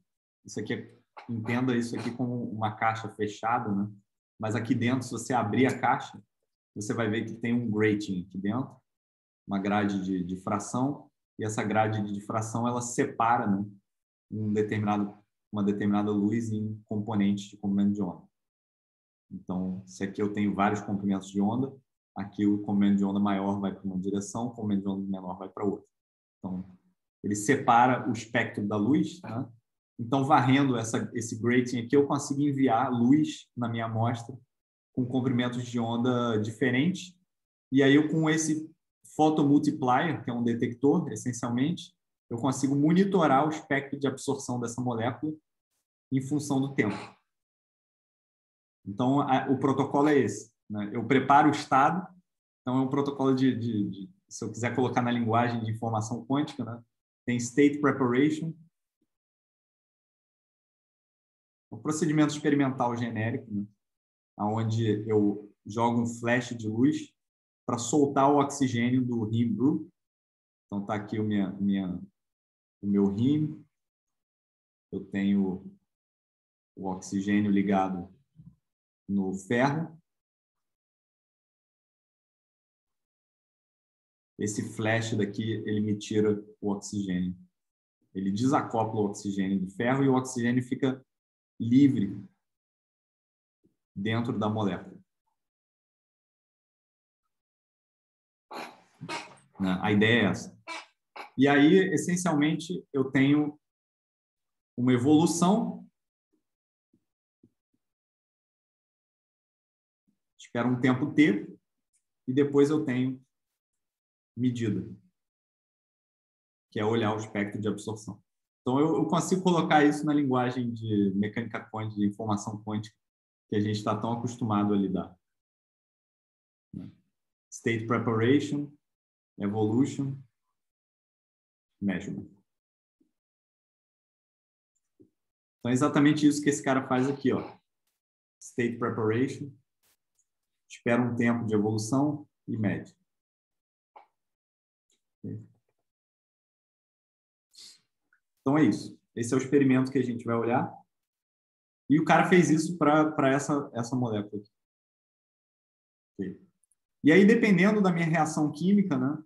Isso aqui entenda isso aqui como uma caixa fechada, né? Mas aqui dentro, se você abrir a caixa, você vai ver que tem um grating aqui dentro, uma grade de difração, e essa grade de difração ela separa, né, uma determinada luz em componentes de comprimento de onda. Então, se aqui eu tenho vários comprimentos de onda, aqui o comprimento de onda maior vai para uma direção, o comprimento de onda menor vai para outra. Então, ele separa o espectro da luz, né? Então, varrendo esse grating aqui, eu consigo enviar luz na minha amostra com comprimentos de onda diferentes. E aí, eu, com esse photomultiplier, que é um detector, essencialmente, eu consigo monitorar o espectro de absorção dessa molécula em função do tempo. Então, o protocolo é esse, né? Eu preparo o estado, então é um protocolo se eu quiser colocar na linguagem de informação quântica, né? Tem state preparation, um procedimento experimental genérico, né? Onde eu jogo um flash de luz para soltar o oxigênio do rim group. Então, está aqui o meu rim, eu tenho o oxigênio ligado no ferro. Esse flash daqui, ele me tira o oxigênio. Ele desacopla o oxigênio do ferro e o oxigênio fica livre dentro da molécula. A ideia é essa. E aí, essencialmente, eu tenho uma evolução. Espero um tempo T e depois eu tenho medida, que é olhar o espectro de absorção. Então, eu consigo colocar isso na linguagem de mecânica quântica, de informação quântica, que a gente está tão acostumado a lidar. State preparation, evolution, measurement. Então, é exatamente isso que esse cara faz aqui, ó. State preparation, espera um tempo de evolução e mede. Então, é isso. Esse é o experimento que a gente vai olhar. E o cara fez isso para essa molécula aqui. Okay. E aí, dependendo da minha reação química, né?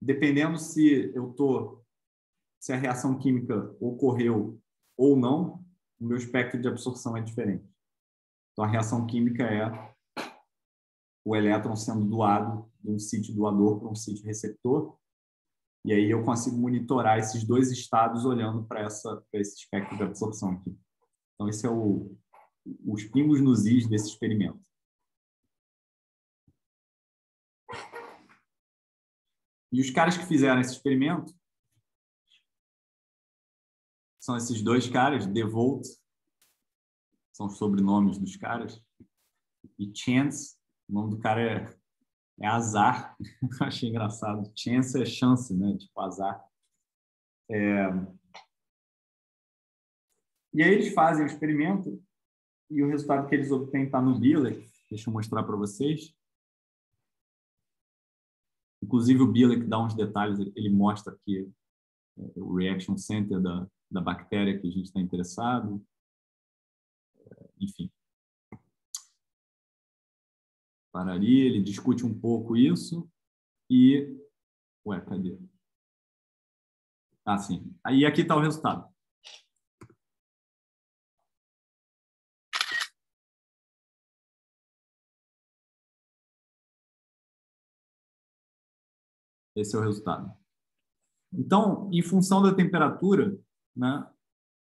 Dependendo se a reação química ocorreu ou não, o meu espectro de absorção é diferente. Então, a reação química é o elétron sendo doado de um sítio doador para um sítio receptor. E aí eu consigo monitorar esses dois estados olhando para esse espectro de absorção aqui. Então, esse é os pingos nos is desse experimento. E os caras que fizeram esse experimento são esses dois caras, DeVolt, são os sobrenomes dos caras, e Chance, o nome do cara é azar. Eu achei engraçado. Chance é chance, né? Tipo azar. E aí eles fazem o experimento e o resultado que eles obtêm está no Bielek. Deixa eu mostrar para vocês. Inclusive, o Bielek dá uns detalhes. Ele mostra aqui o reaction center da bactéria que a gente está interessado. Enfim. Pararia, ele discute um pouco isso e... Ué, cadê? Ah, sim. Aí aqui está o resultado. Esse é o resultado. Então, em função da temperatura, né,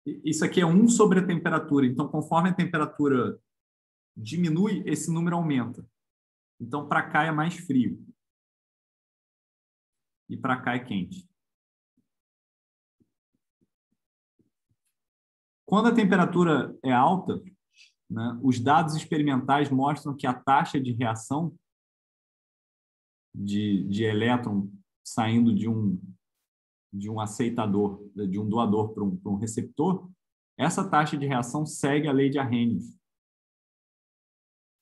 isso aqui é 1 sobre a temperatura. Então, conforme a temperatura diminui, esse número aumenta. Então, para cá é mais frio. E para cá é quente. Quando a temperatura é alta, né, os dados experimentais mostram que a taxa de reação de elétron saindo de um aceitador, de um doador para um receptor, essa taxa de reação segue a lei de Arrhenius.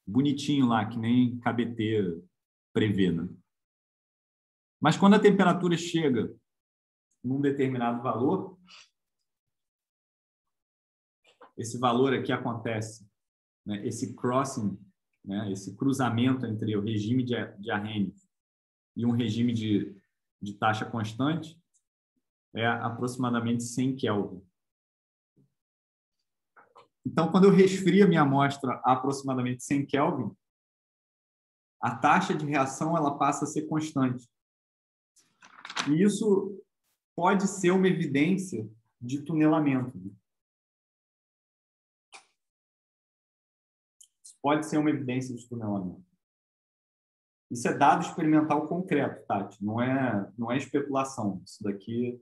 Bonitinho lá, que nem KBT prevê, né? Mas quando a temperatura chega num determinado valor, esse valor aqui acontece, né, esse crossing, né, esse cruzamento entre o regime de Arrhenius e um regime de taxa constante, é aproximadamente 100 Kelvin. Então, quando eu resfrio a minha amostra a aproximadamente 100 Kelvin, a taxa de reação ela passa a ser constante. E isso pode ser uma evidência de tunelamento. Isso pode ser uma evidência de tunelamento. Isso é dado experimental concreto, Tati. Não é especulação. Isso daqui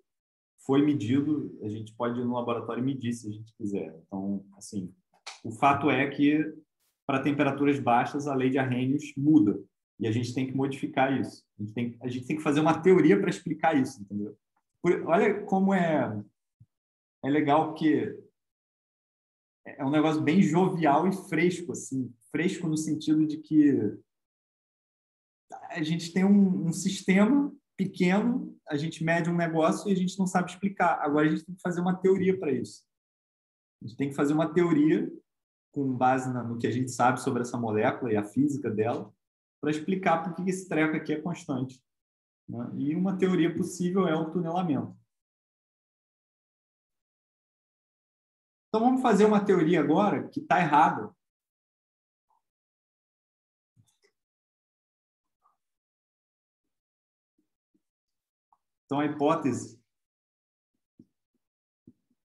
foi medido, a gente pode ir no laboratório e medir se a gente quiser. Então, assim, o fato é que para temperaturas baixas a lei de Arrhenius muda e a gente tem que modificar isso. A gente tem que fazer uma teoria para explicar isso, entendeu? Olha como é legal, porque é um negócio bem jovial e fresco, assim, fresco no sentido de que a gente tem um sistema pequeno, a gente mede um negócio e a gente não sabe explicar. Agora a gente tem que fazer uma teoria para isso. A gente tem que fazer uma teoria com base no que a gente sabe sobre essa molécula e a física dela, para explicar por que esse treco aqui é constante, né? E uma teoria possível é o tunelamento. Então vamos fazer uma teoria agora que está errada. Então a hipótese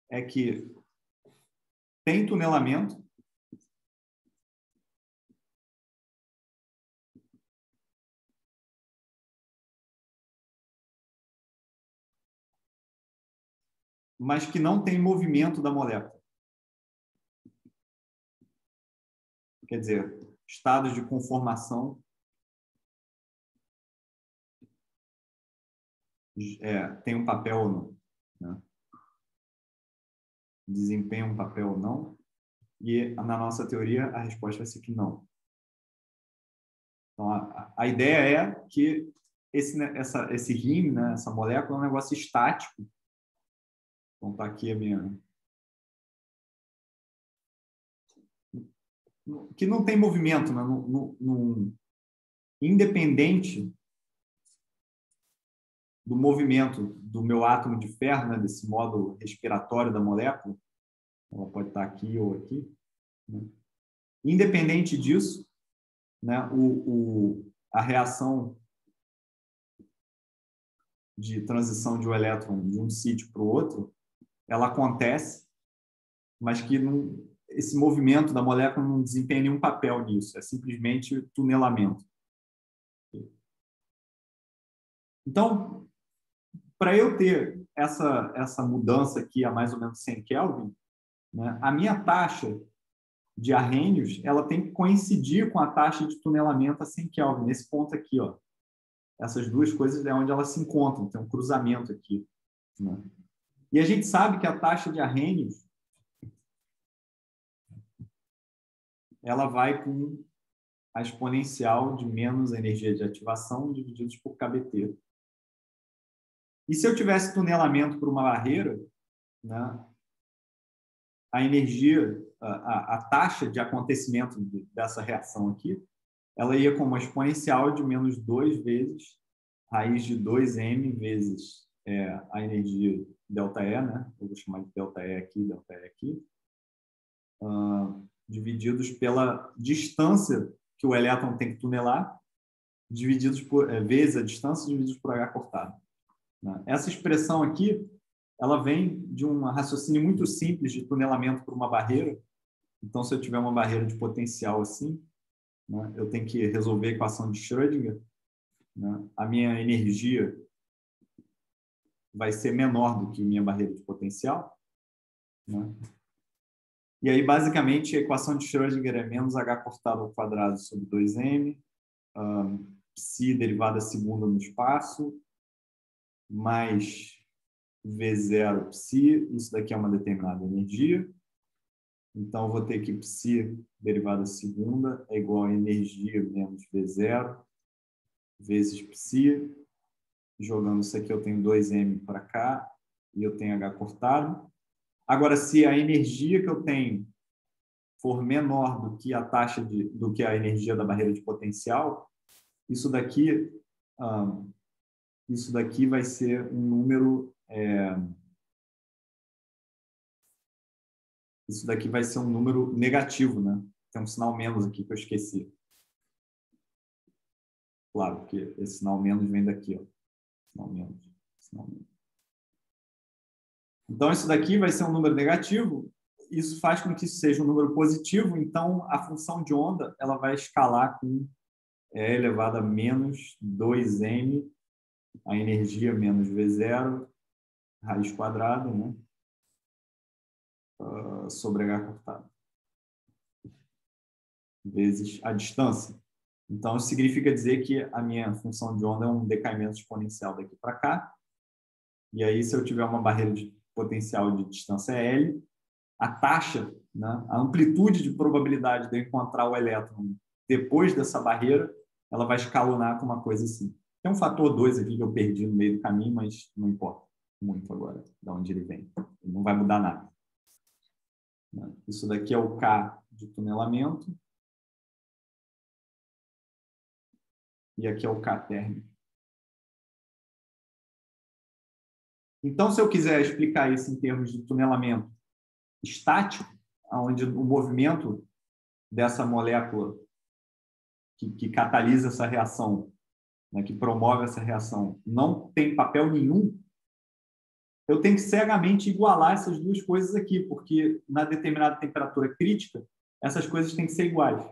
é que tem tunelamento, mas que não tem movimento da molécula. Quer dizer, estados de conformação tem um papel ou não, né? Desempenha um papel ou não. E na nossa teoria a resposta vai ser que não. Então a ideia é que esse rim, né, essa molécula é um negócio estático. Então está aqui a minha... que não tem movimento, né? Independente do movimento do meu átomo de ferro, né, desse módulo respiratório da molécula, ela pode estar aqui ou aqui, né? Independente disso, né, a reação de transição de um elétron de um sítio para o outro, ela acontece, mas que esse movimento da molécula não desempenha nenhum papel nisso, é simplesmente tunelamento. Então, para eu ter essa mudança aqui a mais ou menos 100 Kelvin, né, a minha taxa de Arrhenius ela tem que coincidir com a taxa de tunelamento a 100 Kelvin, nesse ponto aqui, ó. Essas duas coisas é onde elas se encontram, tem um cruzamento aqui, né? E a gente sabe que a taxa de Arrhenius ela vai com a exponencial de menos a energia de ativação divididos por KBT. E se eu tivesse tunelamento por uma barreira, né, a energia, a taxa de acontecimento dessa reação aqui, ela ia com uma exponencial de menos 2 vezes raiz de 2m vezes a energia ΔE, né? Eu vou chamar de ΔE aqui, divididos pela distância que o elétron tem que tunelar divididos por vezes a distância divididos por h cortado. Né? Essa expressão aqui, ela vem de um raciocínio muito simples de tunelamento por uma barreira. Então, se eu tiver uma barreira de potencial assim, né, eu tenho que resolver a equação de Schrödinger, né? A minha energia vai ser menor do que minha barreira de potencial, né? E aí, basicamente, a equação de Schrödinger é menos h cortado ao quadrado sobre 2m, psi derivada segunda no espaço, mais V0 psi, isso daqui é uma determinada energia. Então, eu vou ter que psi derivada segunda é igual a energia menos V0 vezes psi. Jogando isso aqui, eu tenho 2m para cá e eu tenho h cortado. Agora, se a energia que eu tenho for menor do que a taxa do que a energia da barreira de potencial, isso daqui vai ser um número isso daqui vai ser um número negativo, né? Tem um sinal menos aqui que eu esqueci. Claro que esse sinal menos vem daqui, ó. Sinal menos. Então, isso daqui vai ser um número negativo. Isso faz com que isso seja um número positivo. Então, a função de onda ela vai escalar com E elevado a menos 2m, a energia menos V0, raiz quadrada, né? Sobre h cortado, vezes a distância. Então, isso significa dizer que a minha função de onda é um decaimento exponencial daqui para cá. E aí, se eu tiver uma barreira de potencial de distância L, a taxa, né, a amplitude de probabilidade de eu encontrar o elétron depois dessa barreira, ela vai escalonar com uma coisa assim. Tem um fator 2 aqui que eu perdi no meio do caminho, mas não importa muito agora de onde ele vem. Ele não vai mudar nada. Isso daqui é o K de tunelamento. E aqui é o K térmico. Então, se eu quiser explicar isso em termos de tunelamento estático, onde o movimento dessa molécula que catalisa essa reação, né, que promove essa reação, não tem papel nenhum, eu tenho que cegamente igualar essas duas coisas aqui, porque na determinada temperatura crítica, essas coisas têm que ser iguais.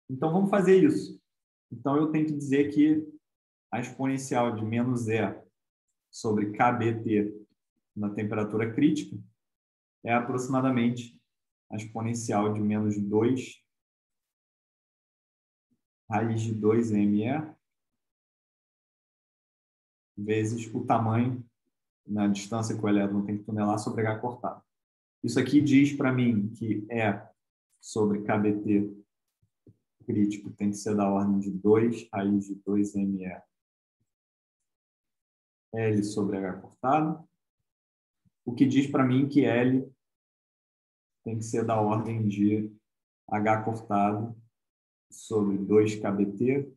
Então, vamos fazer isso. Então, eu tenho que dizer que a exponencial de menos E sobre KBT na temperatura crítica é aproximadamente a exponencial de menos 2 raiz de 2ME vezes o tamanho na distância que o elétron tem que tunelar sobre H cortado. Isso aqui diz para mim que E sobre KBT crítico tem que ser da ordem de 2 raiz de 2ME L sobre H cortado. O que diz para mim que L tem que ser da ordem de H cortado sobre 2KBT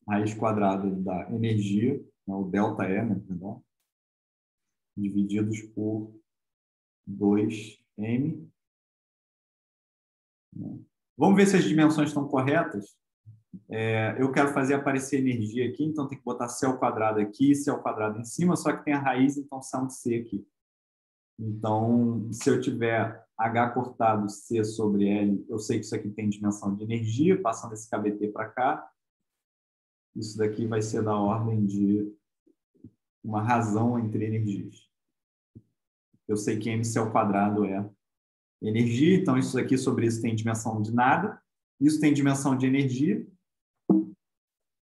raiz quadrada da energia, né, o delta E, né, perdão, divididos por 2m. Né. Vamos ver se as dimensões estão corretas. Eu quero fazer aparecer energia aqui, então tem que botar C ao quadrado aqui, C ao quadrado em cima, só que tem a raiz, então são de C aqui. Então, se eu tiver H cortado C sobre L, eu sei que isso aqui tem dimensão de energia, passando esse KBT para cá. Isso daqui vai ser da ordem de uma razão entre energias. Eu sei que mc ao quadrado é energia, então isso aqui sobre isso tem dimensão de nada. Isso tem dimensão de energia.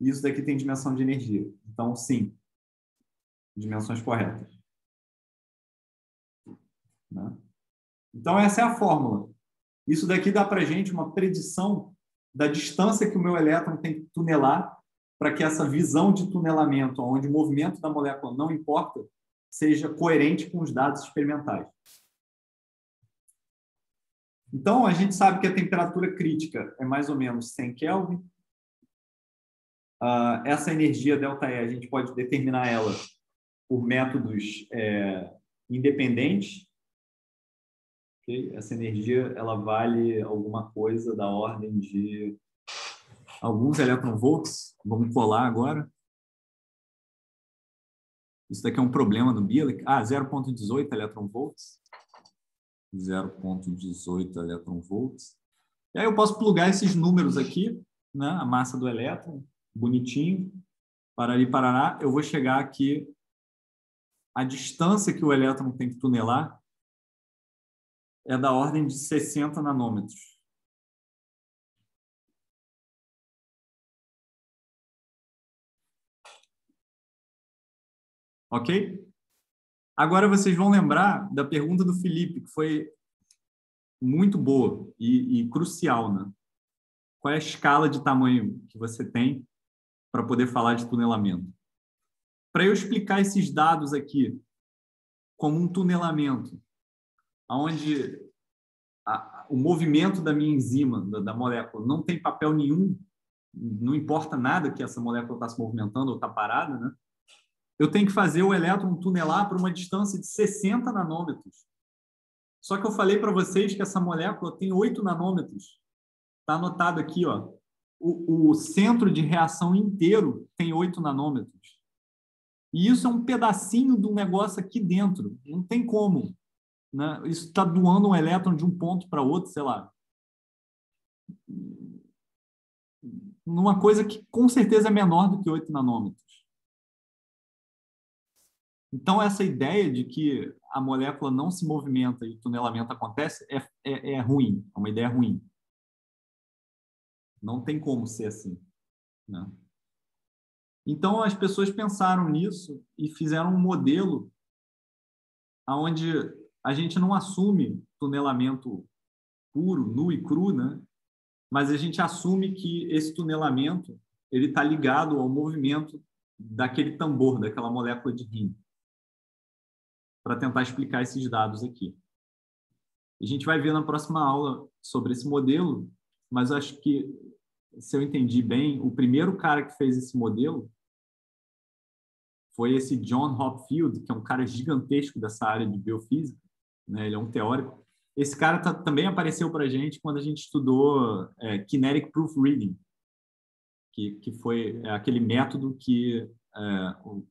E isso daqui tem dimensão de energia. Então, sim, dimensões corretas. Né? Então, essa é a fórmula. Isso daqui dá para a gente uma predição da distância que o meu elétron tem que tunelar para que essa visão de tunelamento, onde o movimento da molécula não importa, seja coerente com os dados experimentais. Então, a gente sabe que a temperatura crítica é mais ou menos 100 Kelvin. Essa energia ΔE, a gente pode determinar ela por métodos independentes. Okay? Essa energia ela vale alguma coisa da ordem de alguns eletronvolts. Vamos colar agora. Isso daqui é um problema no Bilek. 0,18 eletronvolts. 0,18 eletronvolts. E aí eu posso plugar esses números aqui, né? A massa do elétron, bonitinho. Parari, parará. Eu vou chegar aqui. A distância que o elétron tem que tunelar é da ordem de 60 nanômetros. Ok? Agora vocês vão lembrar da pergunta do Felipe, que foi muito boa e crucial, né? Qual é a escala de tamanho que você tem para poder falar de tunelamento? Para eu explicar esses dados aqui como um tunelamento, onde o movimento da minha enzima, da molécula, não tem papel nenhum, não importa nada que essa molécula está se movimentando ou está parada, né? Eu tenho que fazer o elétron tunelar para uma distância de 60 nanômetros. Só que eu falei para vocês que essa molécula tem 8 nanômetros. Está anotado aqui, ó. O centro de reação inteiro tem 8 nanômetros. E isso é um pedacinho do negócio aqui dentro. Não tem como, né? Isso está doando um elétron de um ponto para outro, sei lá. Numa coisa que com certeza é menor do que 8 nanômetros. Então, essa ideia de que a molécula não se movimenta e o tunelamento acontece é ruim, é uma ideia ruim. Não tem como ser assim, né? Então, as pessoas pensaram nisso e fizeram um modelo onde a gente não assume tunelamento puro, nu e cru, né? Mas a gente assume que esse tunelamento ele está ligado ao movimento daquele tambor, daquela molécula de rim, para tentar explicar esses dados aqui. A gente vai ver na próxima aula sobre esse modelo, mas acho que, se eu entendi bem, o primeiro cara que fez esse modelo foi esse John Hopfield, que é um cara gigantesco dessa área de biofísica, né? Ele é um teórico. Esse cara também apareceu para a gente quando a gente estudou Kinetic Proofreading, que foi aquele método que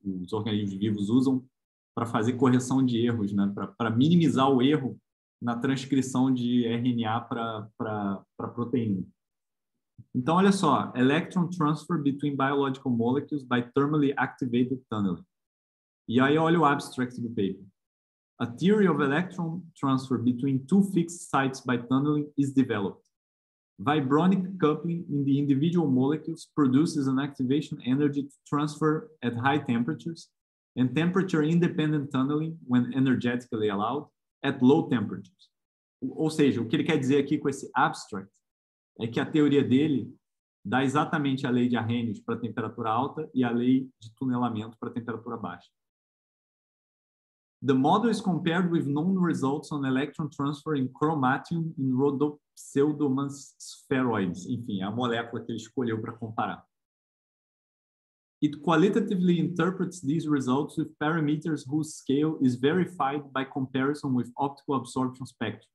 os organismos vivos usam para fazer correção de erros, né? Para minimizar o erro na transcrição de RNA para proteína. Então, olha só, electron transfer between biological molecules by thermally activated tunneling. E aí, olha o abstract do paper. A theory of electron transfer between two fixed sites by tunneling is developed. Vibronic coupling in the individual molecules produces an activation energy to transfer at high temperatures and temperature-independent tunneling, when energetically allowed, at low temperatures. Ou seja, o que ele quer dizer aqui com esse abstract é que a teoria dele dá exatamente a lei de Arrhenius para temperatura alta e a lei de tunelamento para temperatura baixa. The model is compared with known results on electron transfer in chromatium in Rhodopseudomans spheroids. Enfim, é a molécula que ele escolheu para comparar. It qualitatively interprets these results with parameters whose scale is verified by comparison with optical absorption spectrum.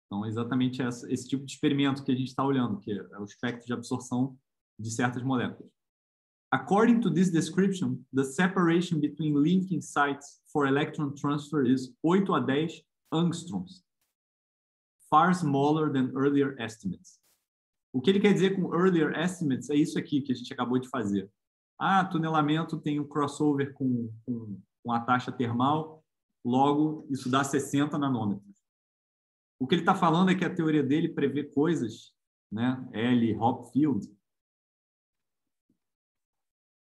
Então, é exatamente esse tipo de experimento que a gente está olhando, que é o espectro de absorção de certas moléculas. According to this description, the separation between linking sites for electron transfer is 8 a 10 angstroms, far smaller than earlier estimates. O que ele quer dizer com earlier estimates é isso aqui que a gente acabou de fazer. Tunelamento tem um crossover com a taxa termal, logo isso dá 60 nanômetros. O que ele está falando é que a teoria dele prevê coisas, né? Hopfield,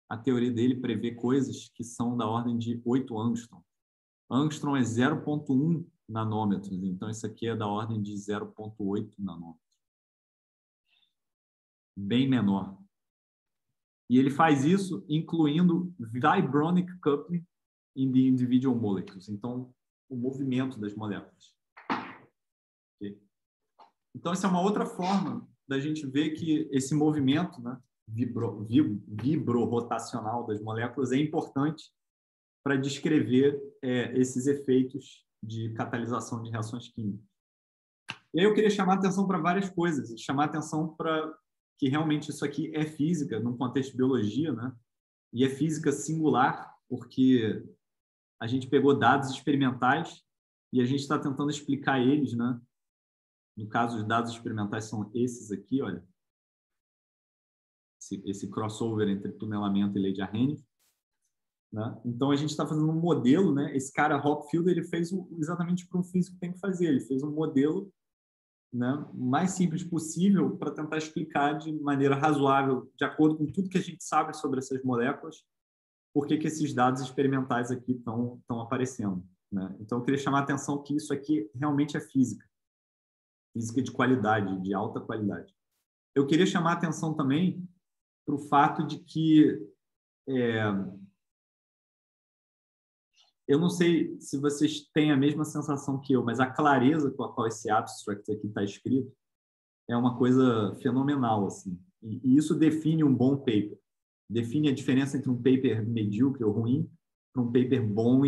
a teoria dele prevê coisas que são da ordem de 8 angstrom. Angstrom é 0,1 nanômetros, então isso aqui é da ordem de 0,8 nanômetros. Bem menor. E ele faz isso incluindo vibronic coupling in the individual molecules. Então, o movimento das moléculas. Okay? Então, essa é uma outra forma da gente ver que esse movimento, né, vibro-rotacional das moléculas é importante para descrever esses efeitos de catalisação de reações químicas. E aí eu queria chamar a atenção para várias coisas, chamar a atenção para que realmente isso aqui é física, num contexto de biologia, né? E é física singular, porque a gente pegou dados experimentais e a gente está tentando explicar eles, né? No caso, os dados experimentais são esses aqui, olha. Esse crossover entre tunelamento e lei de Arrhenius, né? Então, a gente está fazendo um modelo, né? Esse cara, Hopfield, ele fez exatamente o que um físico tem que fazer. Ele fez um modelo, né, mais simples possível para tentar explicar de maneira razoável, de acordo com tudo que a gente sabe sobre essas moléculas, por que esses dados experimentais aqui estão aparecendo, né? Então, eu queria chamar a atenção que isso aqui realmente é física. Física de qualidade, de alta qualidade. Eu queria chamar a atenção também para o fato de que eu não sei se vocês têm a mesma sensação que eu, mas a clareza com a qual esse abstract aqui está escrito é uma coisa fenomenal, assim. E isso define um bom paper. Define a diferença entre um paper medíocre ou ruim para um paper bom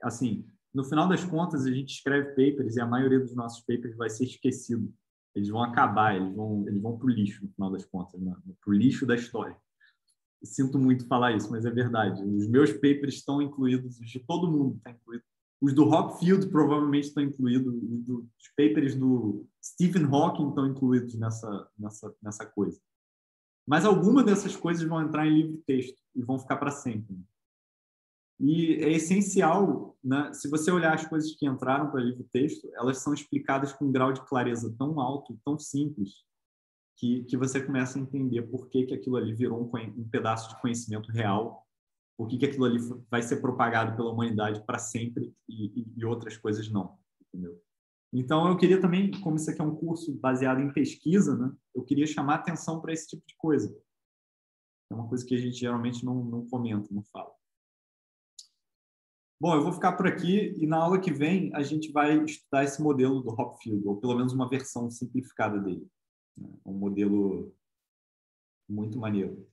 assim, no final das contas, a gente escreve papers e a maioria dos nossos papers vai ser esquecido. Eles vão acabar, eles vão para o lixo, no final das contas, né? Para o lixo da história. Sinto muito falar isso, mas é verdade. Os meus papers estão incluídos, os de todo mundo está incluído. Os do Hopfield provavelmente estão incluídos, os papers do Stephen Hawking estão incluídos nessa coisa. Mas alguma dessas coisas vão entrar em livro texto e vão ficar para sempre. E é essencial, né? Se você olhar as coisas que entraram para livro texto, elas são explicadas com um grau de clareza tão alto, tão simples, que você começa a entender por que aquilo ali virou um pedaço de conhecimento real, por que aquilo ali vai ser propagado pela humanidade para sempre e outras coisas não, entendeu? Então, eu queria também, como isso aqui é um curso baseado em pesquisa, né, eu queria chamar atenção para esse tipo de coisa. É uma coisa que a gente geralmente não comenta, não fala. Bom, eu vou ficar por aqui e na aula que vem a gente vai estudar esse modelo do Hopfield, ou pelo menos uma versão simplificada dele. Um modelo muito maneiro,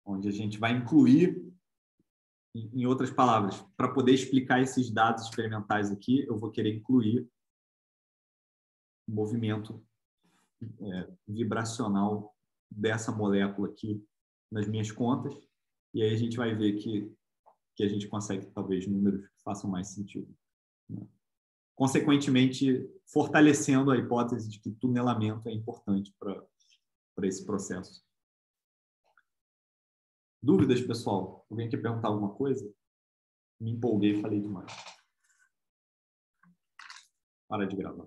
onde a gente vai incluir, em outras palavras, para poder explicar esses dados experimentais aqui, eu vou querer incluir o movimento vibracional dessa molécula aqui nas minhas contas, e aí a gente vai ver que a gente consegue, talvez, números que façam mais sentido, né? Consequentemente, fortalecendo a hipótese de que tunelamento é importante para esse processo. Dúvidas, pessoal? Alguém quer perguntar alguma coisa? Me empolguei e falei demais. Para de gravar.